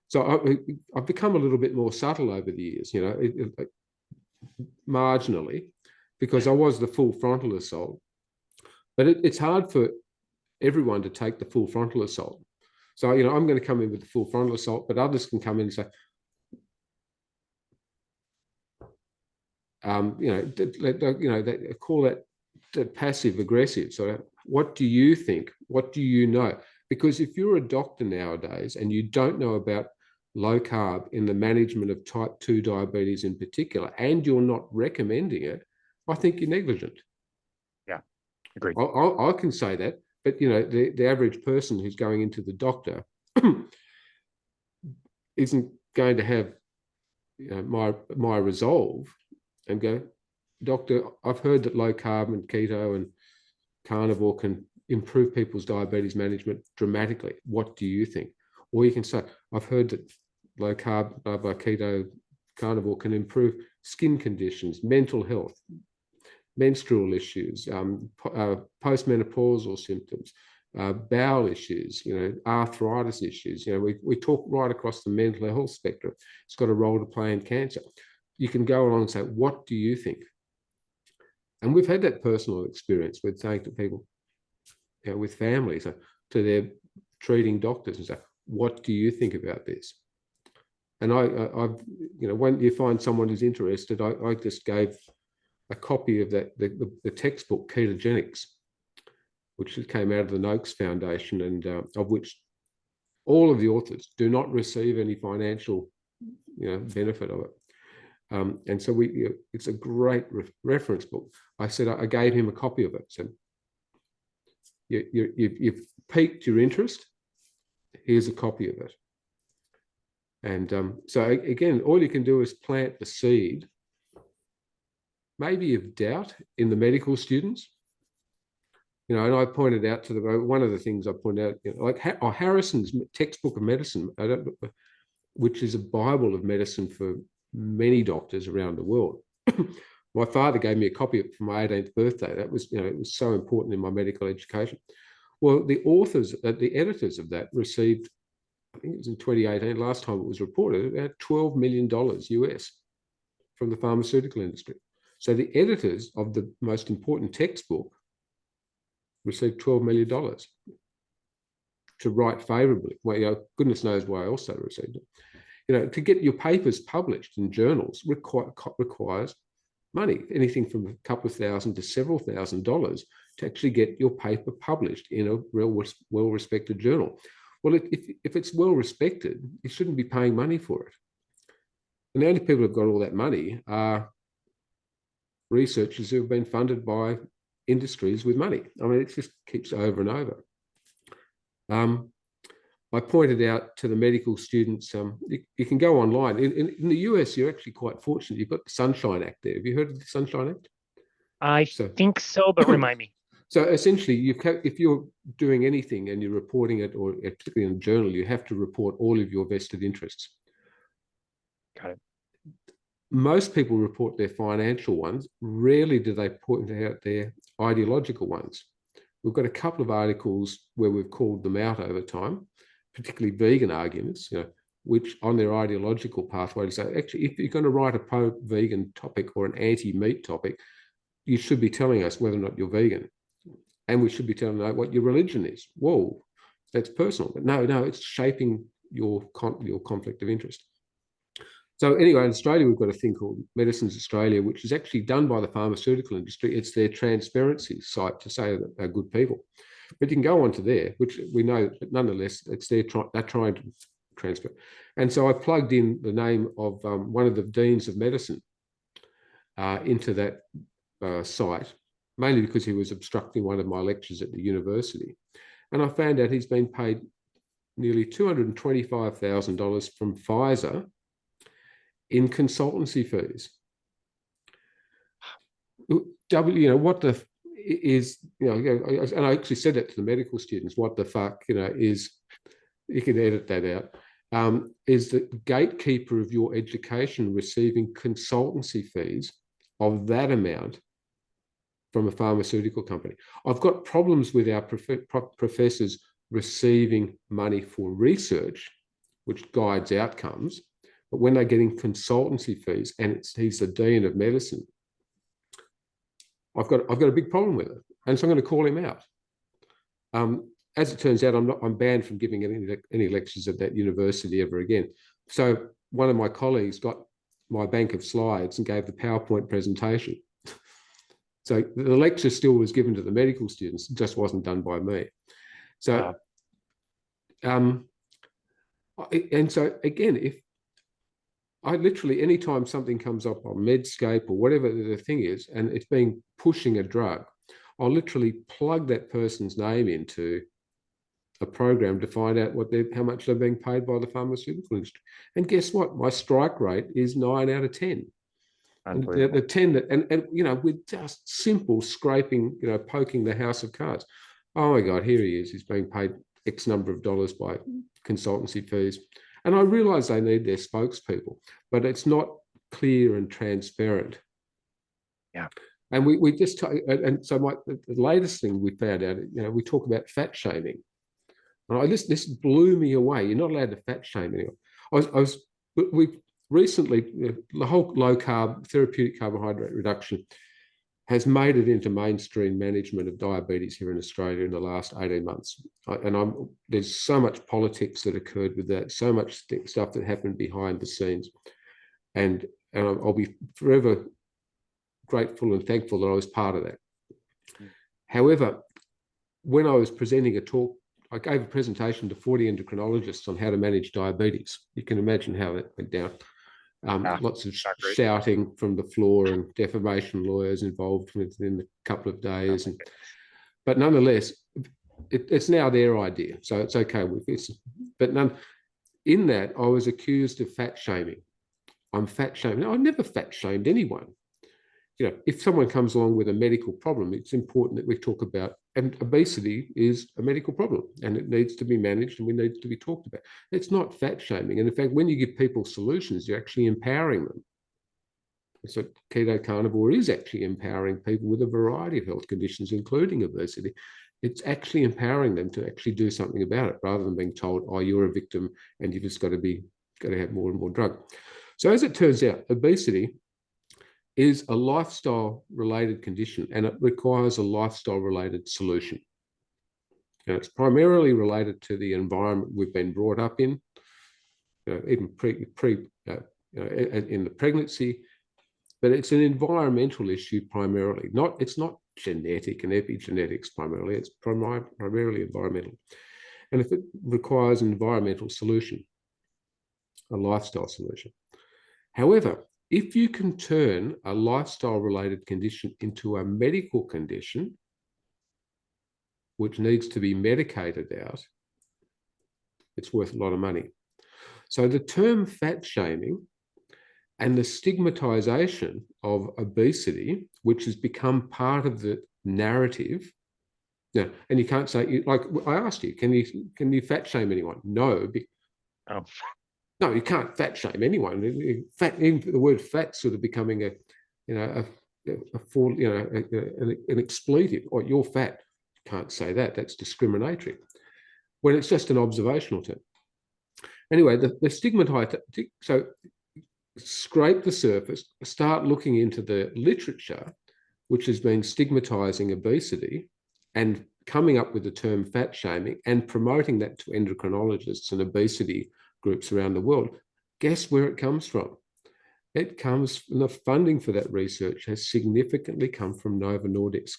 So I've become a little bit more subtle over the years, marginally, because I was the full frontal assault. But it's hard for everyone to take the full frontal assault. So, I'm going to come in with the full frontal assault, but others can come in and say, they call that passive aggressive. So what do you think? What do you know? Because if you're a doctor nowadays and you don't know about low carb in the management of type 2 diabetes in particular, and you're not recommending it, I think you're negligent. Yeah, agreed. I can say that, but the average person who's going into the doctor isn't going to have my resolve and go, doctor, I've heard that low carb and keto and carnivore can improve people's diabetes management dramatically. What do you think? Or you can say, I've heard that low carb, keto, carnivore can improve skin conditions, mental health, menstrual issues, postmenopausal symptoms, bowel issues, arthritis issues. We talk right across the mental health spectrum. It's got a role to play in cancer. You can go along and say, what do you think? And we've had that personal experience with saying to people, with families, to their treating doctors and say, what do you think about this? And I've when you find someone who's interested, I just gave a copy of the textbook Ketogenics, which came out of the Noakes Foundation, and of which all of the authors do not receive any financial benefit of it. And so it's a great reference book. I said I gave him a copy of it. So you've piqued your interest. Here's a copy of it. And so again, all you can do is plant the seed, maybe of doubt in the medical students. And I pointed out to them, one of the things I pointed out, like Harrison's textbook of medicine, which is a Bible of medicine for many doctors around the world. My father gave me a copy of it for my 18th birthday. That was, it was so important in my medical education. Well, the editors of that received, I think it was in 2018, last time it was reported, about $12 million US from the pharmaceutical industry. So the editors of the most important textbook received $12 million to write favorably. Well, goodness knows why else they received it. To get your papers published in journals requires money, anything from a couple of thousand to several $1,000s to actually get your paper published in a real well-respected journal. Well, if it's well-respected, you shouldn't be paying money for it. And the only people who've got all that money are researchers who have been funded by industries with money. I mean, it just keeps over and over. I pointed out to the medical students, you can go online. In the US, you're actually quite fortunate. You've got the Sunshine Act there. Have you heard of the Sunshine Act? I think so, but remind me. So essentially, if you're doing anything and you're reporting it, or particularly in a journal, you have to report all of your vested interests. Got it. Most people report their financial ones. Rarely do they point out their ideological ones. We've got a couple of articles where we've called them out over time, particularly vegan arguments, which on their ideological pathway to say, actually, if you're going to write a pro-vegan topic or an anti-meat topic, you should be telling us whether or not you're vegan. And we should be telling you what your religion is. Whoa, that's personal. But no, it's shaping your conflict of interest. So anyway, in Australia, we've got a thing called Medicines Australia, which is actually done by the pharmaceutical industry. It's their transparency site to say that they're good people. But you can go onto there, which we know, but nonetheless, it's they're trying to transfer. And so I plugged in the name of one of the deans of medicine into that site, mainly because he was obstructing one of my lectures at the university. And I found out he's been paid nearly $225,000 from Pfizer in consultancy fees. What the is, and I actually said that to the medical students, what the fuck, is, you can edit that out, is the gatekeeper of your education receiving consultancy fees of that amount from a pharmaceutical company. I've got problems with our professors receiving money for research, which guides outcomes, but when they're getting consultancy fees and he's the dean of medicine, I've got a big problem with it, and so I'm going to call him out. As it turns out, I'm banned from giving any lectures at that university ever again. So one of my colleagues got my bank of slides and gave the PowerPoint presentation. So the lecture still was given to the medical students, it just wasn't done by me. So, and so again, if I literally, anytime something comes up on Medscape or whatever the thing is, and it's being pushing a drug, I'll literally plug that person's name into a program to find out how much they're being paid by the pharmaceutical industry. And guess what? My strike rate is 9 out of 10. And the 10 that, and with just simple scraping, poking the house of cards. Oh my God, here he is. He's being paid X number of dollars by consultancy fees. And I realize they need their spokespeople, but it's not clear and transparent. Yeah. And we just, and so the latest thing we found out, we talk about fat shaming. And this blew me away. You're not allowed to fat shame anyone. We recently, the whole low carb, therapeutic carbohydrate reduction has made it into mainstream management of diabetes here in Australia in the last 18 months. And there's so much politics that occurred with that, so much stuff that happened behind the scenes. And I'll be forever grateful and thankful that I was part of that. However, when I was presenting a talk, I gave a presentation to 40 endocrinologists on how to manage diabetes. You can imagine how that went down. Lots of shouting from the floor and defamation lawyers involved within a couple of days. But nonetheless, it's now their idea, so it's okay with this. But in that, I was accused of fat shaming. I'm fat shaming. No, I never fat shamed anyone. if someone comes along with a medical problem, it's important that we talk about, and obesity is a medical problem and it needs to be managed and we need to be talked about. It's not fat shaming. And in fact, when you give people solutions, you're actually empowering them. So keto carnivore is actually empowering people with a variety of health conditions, including obesity. It's actually empowering them to actually do something about it rather than being told, oh, you're a victim and you've just got to have more and more drug. So as it turns out, obesity is a lifestyle-related condition and it requires a lifestyle-related solution. And it's primarily related to the environment we've been brought up in, even in the pregnancy, but it's an environmental issue primarily. It's not genetic and epigenetics primarily, it's primarily environmental. And if it requires an environmental solution, a lifestyle solution. However, if you can turn a lifestyle-related condition into a medical condition, which needs to be medicated out, it's worth a lot of money. So the term fat shaming and the stigmatization of obesity, which has become part of the narrative. Now, and you can't say, like I asked you, can you fat shame anyone? No. No, you can't fat shame anyone. Even the word fat sort of becoming an expletive. Oh, you're fat. You can't say that. That's discriminatory. When it's just an observational term. Anyway, the stigmatized. So scrape the surface, start looking into the literature, which has been stigmatizing obesity and coming up with the term fat shaming and promoting that to endocrinologists and obesity groups around the world. Guess where it comes from? It comes from the funding for that research has significantly come from Novo Nordisk.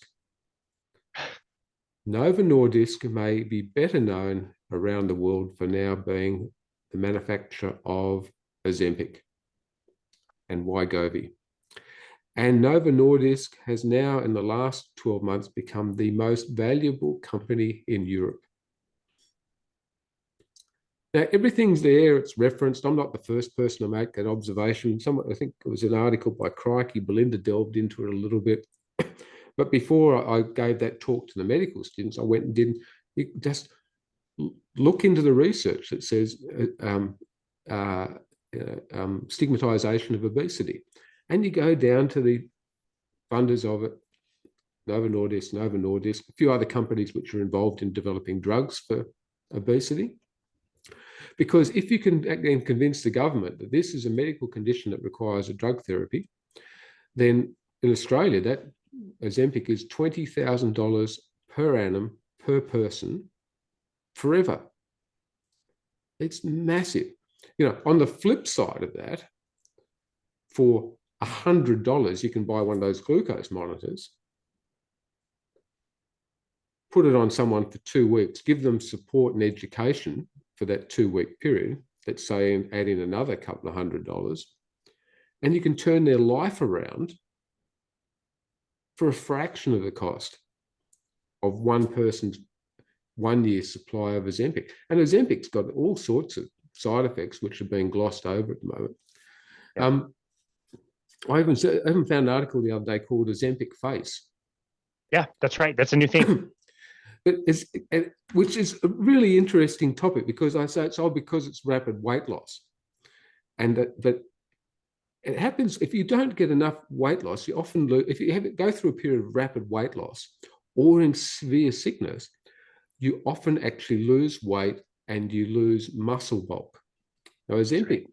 Novo Nordisk may be better known around the world for now being the manufacturer of Ozempic and Wegovy. And Novo Nordisk has now, in the last 12 months, become the most valuable company in Europe. Now, everything's there, it's referenced. I'm not the first person to make that observation. I think it was an article by Crikey, Belinda delved into it a little bit. But before I gave that talk to the medical students, I went and did just look into the research that says stigmatization of obesity. And you go down to the funders of it, Novo Nordisk, a few other companies which are involved in developing drugs for obesity. Because if you can convince the government that this is a medical condition that requires a drug therapy, then in Australia, that Ozempic is $20,000 per annum per person forever. It's massive. On the flip side of that, for $100, you can buy one of those glucose monitors, put it on someone for 2 weeks, give them support and education for that 2-week period, let's say add in another couple of $100, and you can turn their life around for a fraction of the cost of one person's 1 year supply of Ozempic. And Ozempic's got all sorts of side effects which are being glossed over at the moment. Yeah. I even found an article the other day called Ozempic Face. Yeah, that's right. That's a new thing. Which is a really interesting topic because I say it's all because it's rapid weight loss. And that it happens if you don't get enough weight loss, you often lose, if you go through a period of rapid weight loss or in severe sickness, you often actually lose weight and you lose muscle bulk. Now, Ozempic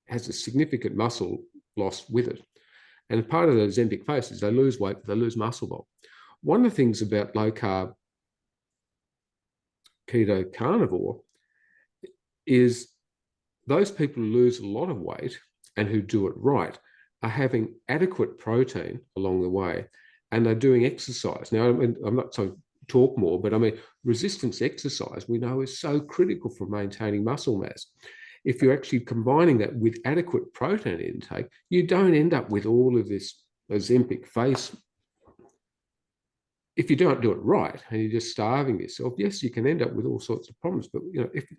has a significant muscle loss with it. And part of the Ozempic Face is they lose weight, but they lose muscle bulk. One of the things about low carb keto carnivore is those people who lose a lot of weight and who do it right are having adequate protein along the way and they're doing exercise. Now, I'm not so talk more, but resistance exercise we know is so critical for maintaining muscle mass. If you're actually combining that with adequate protein intake, you don't end up with all of this Ozempic Face. If you don't do it right and you're just starving yourself, yes, you can end up with all sorts of problems. But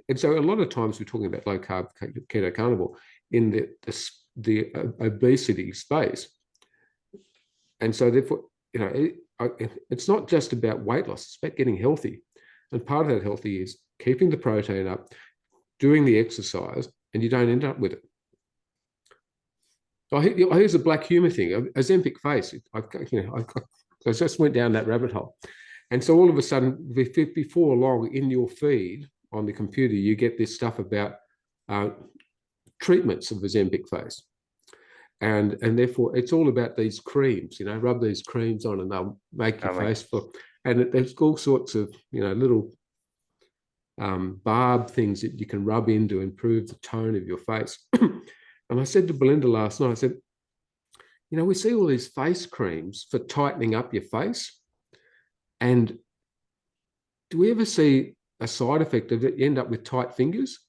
and so a lot of times we're talking about low carb keto carnivore in the obesity space. And so therefore, it's not just about weight loss, it's about getting healthy. And part of that healthy is keeping the protein up, doing the exercise, and you don't end up with it. Here's a black humor thing, Ozempic face. I just went down that rabbit hole. And so all of a sudden, before long, in your feed on the computer, you get this stuff about treatments of Ozempic face. And therefore, it's all about these creams, rub these creams on and they'll make your face look. And there's all sorts of, little barb things that you can rub in to improve the tone of your face. And I said to Belinda last night, I said, we see all these face creams for tightening up your face. And do we ever see a side effect of it? You end up with tight fingers?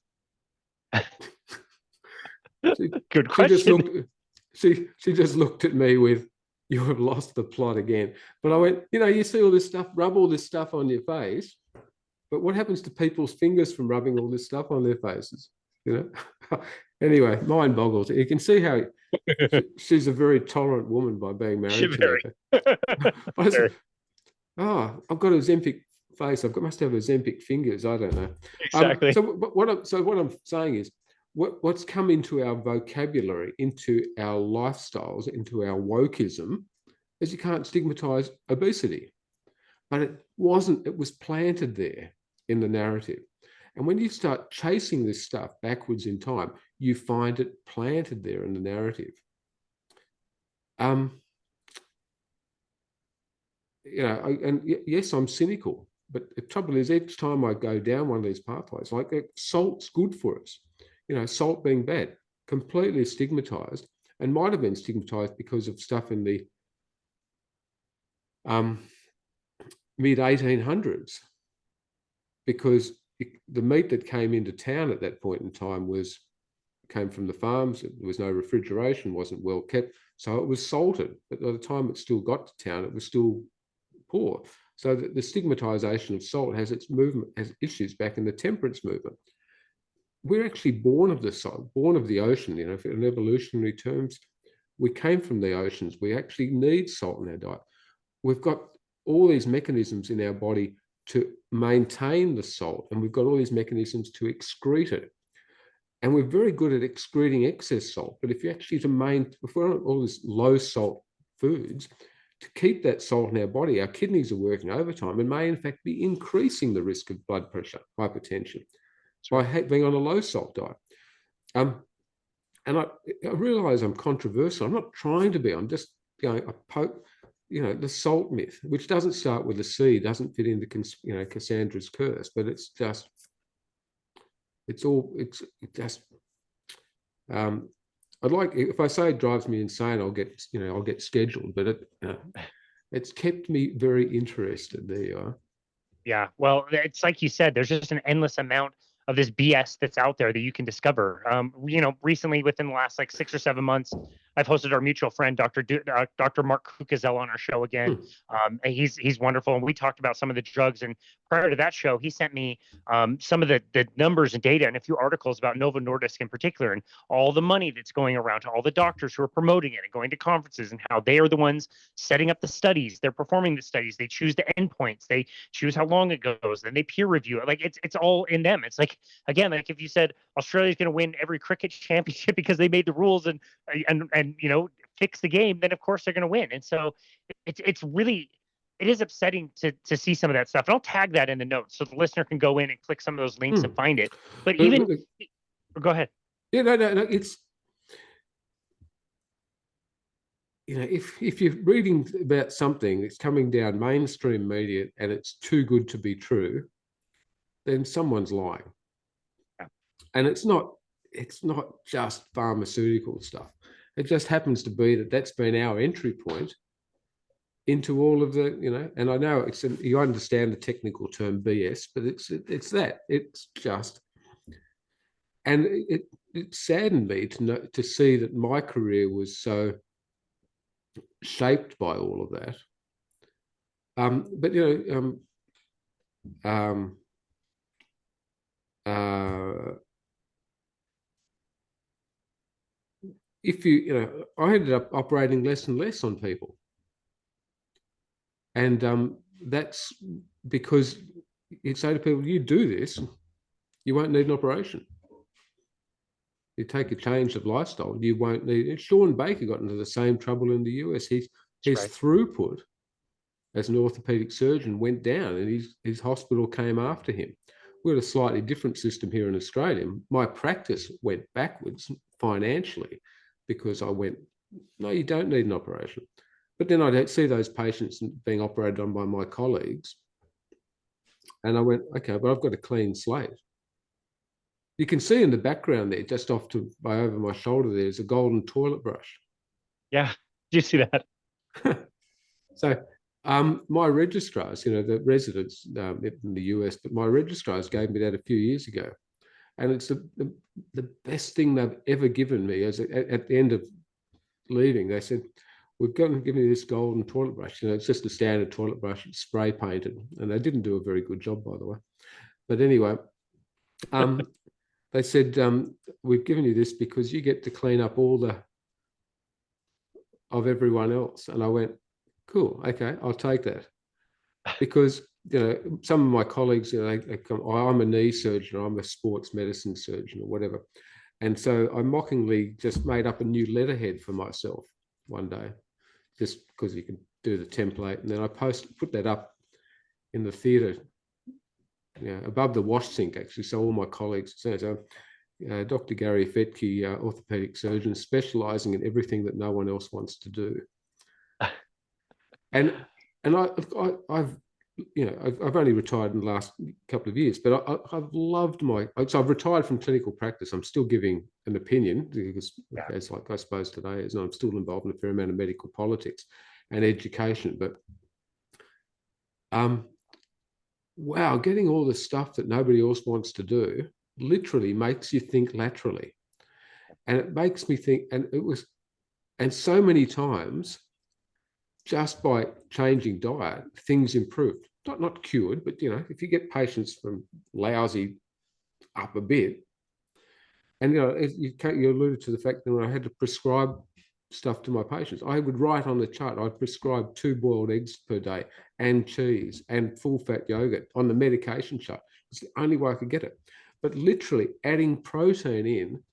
Good question. She just looked at me with, you have lost the plot again. But I went, you see all this stuff, rub all this stuff on your face. But what happens to people's fingers from rubbing all this stuff on their faces? Anyway, mind boggles. You can see how she's a very tolerant woman by being married to me. I've got a Ozempic face. Must have Ozempic fingers. I don't know. Exactly. So what I'm saying is, what's come into our vocabulary, into our lifestyles, into our wokeism, is you can't stigmatize obesity. But it wasn't. It was planted there in the narrative. And when you start chasing this stuff backwards in time, you find it planted there in the narrative. Yes, I'm cynical, but the trouble is each time I go down one of these pathways, like salt's good for us, salt being bad, completely stigmatized, and might have been stigmatized because of stuff in the mid 1800s, because the meat that came into town at that point in time came from the farms. There was no refrigeration, wasn't well kept, so it was salted. But by the time it still got to town, it was still poor. So the stigmatization of salt has issues back in the temperance movement. We're actually born of the salt, born of the ocean. In evolutionary terms, we came from the oceans. We actually need salt in our diet. We've got all these mechanisms in our body to maintain the salt, and we've got all these mechanisms to excrete it. And we're very good at excreting excess salt. But if we're on all these low salt foods, to keep that salt in our body, our kidneys are working overtime and may in fact be increasing the risk of blood pressure, hypertension, by being on a low salt diet. And I realize I'm controversial. I'm not trying to be. I'm just going a poke. The salt myth, which doesn't start with a C, doesn't fit into Cassandra's curse, but it's just. I'd like, if I say it drives me insane, I'll get scheduled, but it's kept me very interested. There you are. Yeah, well, it's like you said, there's just an endless amount of this BS that's out there that you can discover. Recently, within the last 6 or 7 months, I've hosted our mutual friend, Dr. Mark Kukazel, on our show again. And he's wonderful, and we talked about some of the drugs. And prior to that show, he sent me some of the numbers and data and a few articles about Novo Nordisk in particular, and all the money that's going around to all the doctors who are promoting it and going to conferences, and how they are the ones setting up the studies. They're performing the studies. They choose the endpoints. They choose how long it goes. Then they peer review it. It's all in them. It's again, if you said Australia's going to win every cricket championship because they made the rules and fix the game, then of course they're going to win. And so it's really, it is upsetting to see some of that stuff. And I'll tag that in the notes so the listener can go in and click some of those links and find it. But go ahead. Yeah, no, it's, if you're reading about something that's coming down mainstream media and it's too good to be true, then someone's lying. Yeah. And it's not just pharmaceutical stuff. It just happens to be that's been our entry point into all of the, and I know you understand the technical term BS, but it's just, and it saddened me to see that my career was so shaped by all of that. But if I ended up operating less and less on people. And that's because you say to people, you do this, you won't need an operation. You take a change of lifestyle, you won't need it. Sean Baker got into the same trouble in the US. His throughput as an orthopaedic surgeon went down, and his hospital came after him. We had a slightly different system here in Australia. My practice went backwards financially because I went, no, you don't need an operation. But then I don't see those patients being operated on by my colleagues. And I went, okay, but I've got a clean slate. You can see in the background there, just off to over my shoulder, there's a golden toilet brush. Yeah, did you see that? So my registrars, the residents in the US, but my registrars gave me that a few years ago. And it's the best thing they've ever given me. At the end of leaving, they said, we've given you this golden toilet brush. It's just a standard toilet brush, it's spray painted. And they didn't do a very good job, by the way. But anyway, they said, we've given you this because you get to clean up all of everyone else. And I went, cool, okay, I'll take that. Because, some of my colleagues, they come, oh, I'm a knee surgeon, or I'm a sports medicine surgeon, or whatever. And so I mockingly just made up a new letterhead for myself one day, just because you can do the template. And then I put that up in the theatre, above the wash sink, actually, so all my colleagues say, Dr. Gary Fettke, orthopaedic surgeon, specialising in everything that no one else wants to do. And I've only retired in the last couple of years, but I've loved so I've retired from clinical practice. I'm still giving an opinion because, as like I suppose today is, I'm still involved in a fair amount of medical politics and education. But wow, getting all the stuff that nobody else wants to do literally makes you think laterally, and it makes me think. And so many times, just by changing diet, things improved. Not cured, but if you get patients from lousy up a bit, and you alluded to the fact that when I had to prescribe stuff to my patients, I would write on the chart, I'd prescribe 2 boiled eggs per day and cheese and full fat yogurt on the medication chart. It's the only way I could get it. But literally adding protein in,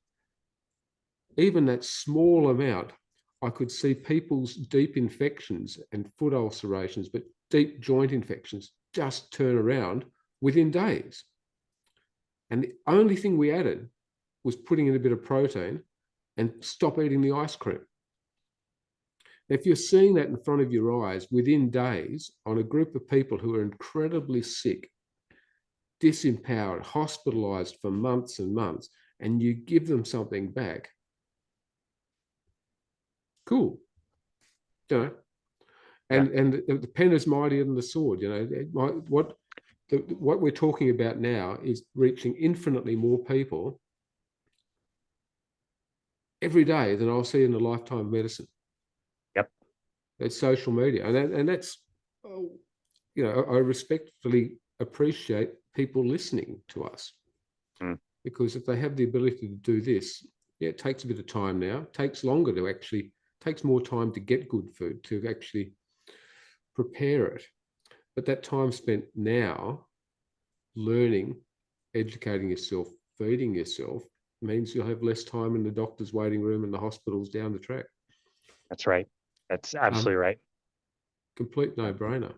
even that small amount, I could see people's deep infections and foot ulcerations, but deep joint infections just turn around within days. And the only thing we added was putting in a bit of protein and stop eating the ice cream. If you're seeing that in front of your eyes within days on a group of people who are incredibly sick, disempowered, hospitalized for months and months, and you give them something back, cool. And the pen is mightier than the sword. What we're talking about now is reaching infinitely more people every day than I'll see in a lifetime of medicine. Yep. It's social media, and that's I respectfully appreciate people listening to us, because if they have the ability to do this, it takes a bit of time now. It takes longer to actually. Takes more time to get good food, to actually prepare it. But that time spent now learning, educating yourself, feeding yourself, means you'll have less time in the doctor's waiting room and the hospitals down the track. That's right. That's absolutely right. Complete no-brainer.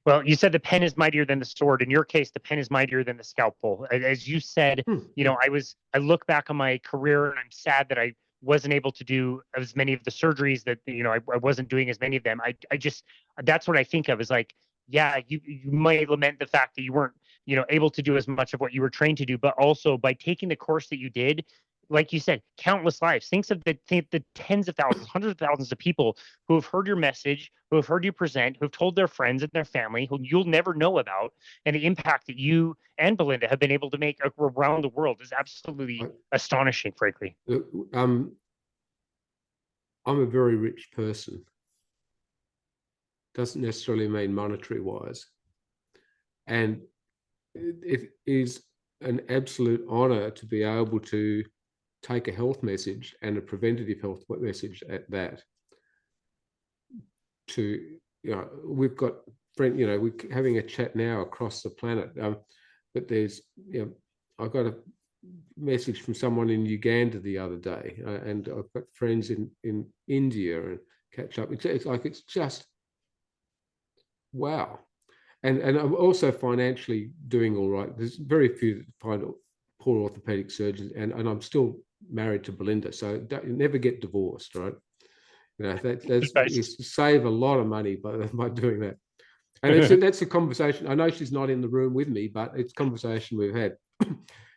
Well, you said the pen is mightier than the sword. In your case, the pen is mightier than the scalpel. As you said, I look back on my career and I'm sad that I wasn't able to do as many of the surgeries that, I wasn't doing as many of them. I just, that's what I think of is like, yeah, you might lament the fact that you weren't, able to do as much of what you were trained to do, but also by taking the course that you did, like you said, countless lives. Think of the tens of thousands, hundreds of thousands of people who have heard your message, who have heard you present, who have told their friends and their family, who you'll never know about, and the impact that you and Belinda have been able to make around the world is absolutely astonishing, frankly. I'm a very rich person. Doesn't necessarily mean monetary wise. And it is an absolute honor to be able to take a health message and a preventative health message at that, to we've got friend, we're having a chat now across the planet. But there's, I got a message from someone in Uganda the other day, and I've got friends in India, and catch up. It's like, it's just wow. And I'm also financially doing all right. There's very few that find poor orthopedic surgeons, and I'm still married to Belinda, so never get divorced, right? You save a lot of money by doing that. And that's a conversation. I know she's not in the room with me, but it's a conversation we've had.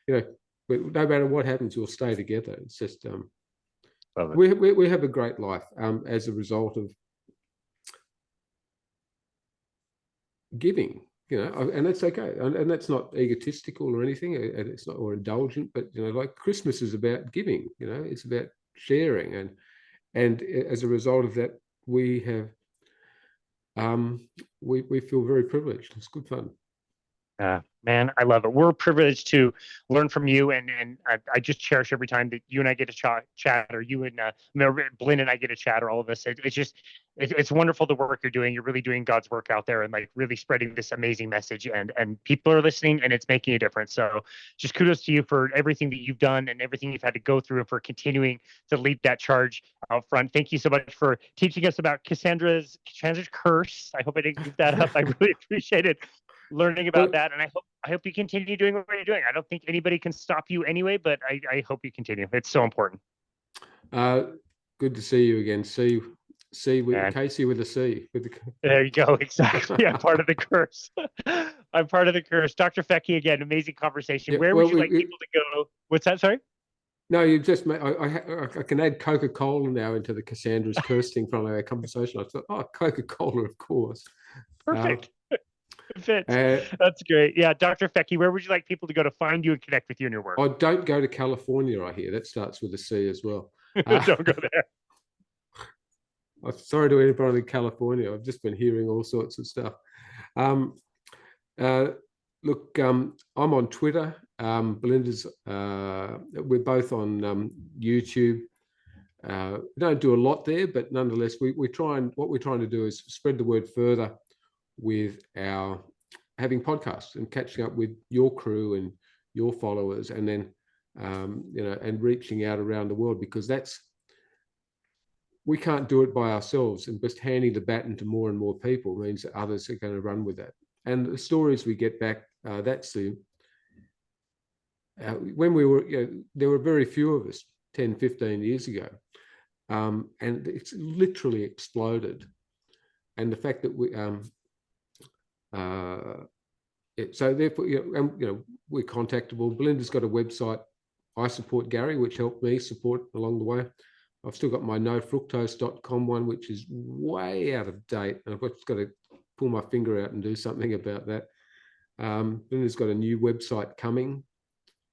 But no matter what happens, we'll stay together. It's just we have a great life as a result of giving, and that's okay, and that's not egotistical or anything, and it's not or indulgent, but like Christmas is about giving. It's about sharing, and as a result of that, we have we feel very privileged. It's good fun. Man, I love it. We're privileged to learn from you, and I just cherish every time that you and I get to chat, or you and Belinda and I get to chat, or all of us. It's wonderful the work you're doing. You're really doing God's work out there, and like really spreading this amazing message, and people are listening, and it's making a difference. So just kudos to you for everything that you've done and everything you've had to go through, and for continuing to lead that charge out front. Thank you so much for teaching us about Cassandra's curse. I hope I didn't goof that up. I really appreciate it. Learning about that, and I hope you continue doing what you're doing. I don't think anybody can stop you anyway, but I hope you continue. It's so important. Good to see you again. See with Casey with a C. There you go. Exactly. I'm part of the curse. I'm part of the curse. Dr. Fettke, again, amazing conversation. Yeah, where would you like people to go? What's that? Sorry. No, you just I can add Coca-Cola now into the Cassandra's curse thing from our conversation. I thought, Coca-Cola, of course. Perfect. Fits. That's great. Yeah, Dr. Fettke, where would you like people to go to find you and connect with you in your work? I don't go to California, I hear. That starts with a C as well. Don't go there. I'm sorry to anybody in California. I've just been hearing all sorts of stuff. Look, I'm on Twitter. Belinda's, we're both on YouTube. We don't do a lot there, but nonetheless, what we're trying to do is spread the word further with our having podcasts and catching up with your crew and your followers, and then and reaching out around the world, because we can't do it by ourselves, and just handing the baton to more and more people means that others are going to run with that. And the stories we get back, when we were, there were very few of us 10, 15 years ago, and it's literally exploded. And the fact that we so therefore, we're contactable. Belinda's got a website. I support Gary, which helped me support along the way. I've still got my nofructose.com one, which is way out of date, and I've just got to pull my finger out and do something about that. Belinda's got a new website coming,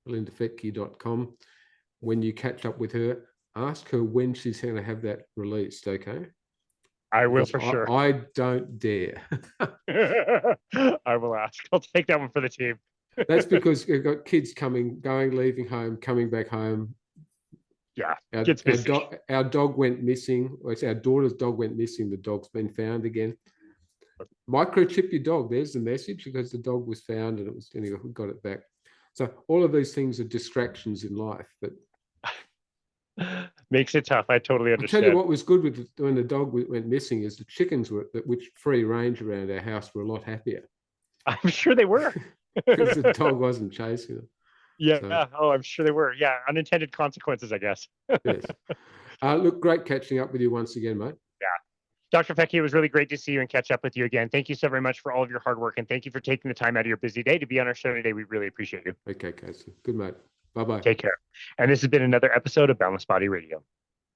belindafetke.com. When you catch up with her, ask her when she's going to have that released, okay? I will, for sure. I don't dare. I will ask. I'll take that one for the team. That's because you've got kids coming, going, leaving home, coming back home. Yeah, our dog went missing. Well, it's our daughter's dog went missing. The dog's been found again. Microchip your dog. There's the message, because the dog was found and we got it back. So all of these things are distractions in life, but makes it tough. I totally understand. I'll tell you what was good when the dog went missing is the chickens which free range around our house were a lot happier. I'm sure they were. Because the dog wasn't chasing them. Yeah. So, I'm sure they were. Yeah. Unintended consequences, I guess. Yes. Look, great catching up with you once again, mate. Yeah. Dr. Fettke, it was really great to see you and catch up with you again. Thank you so very much for all of your hard work, and thank you for taking the time out of your busy day to be on our show today. We really appreciate you. Okay, Casey. Good, mate. Bye-bye. Take care. And this has been another episode of Boundless Body Radio.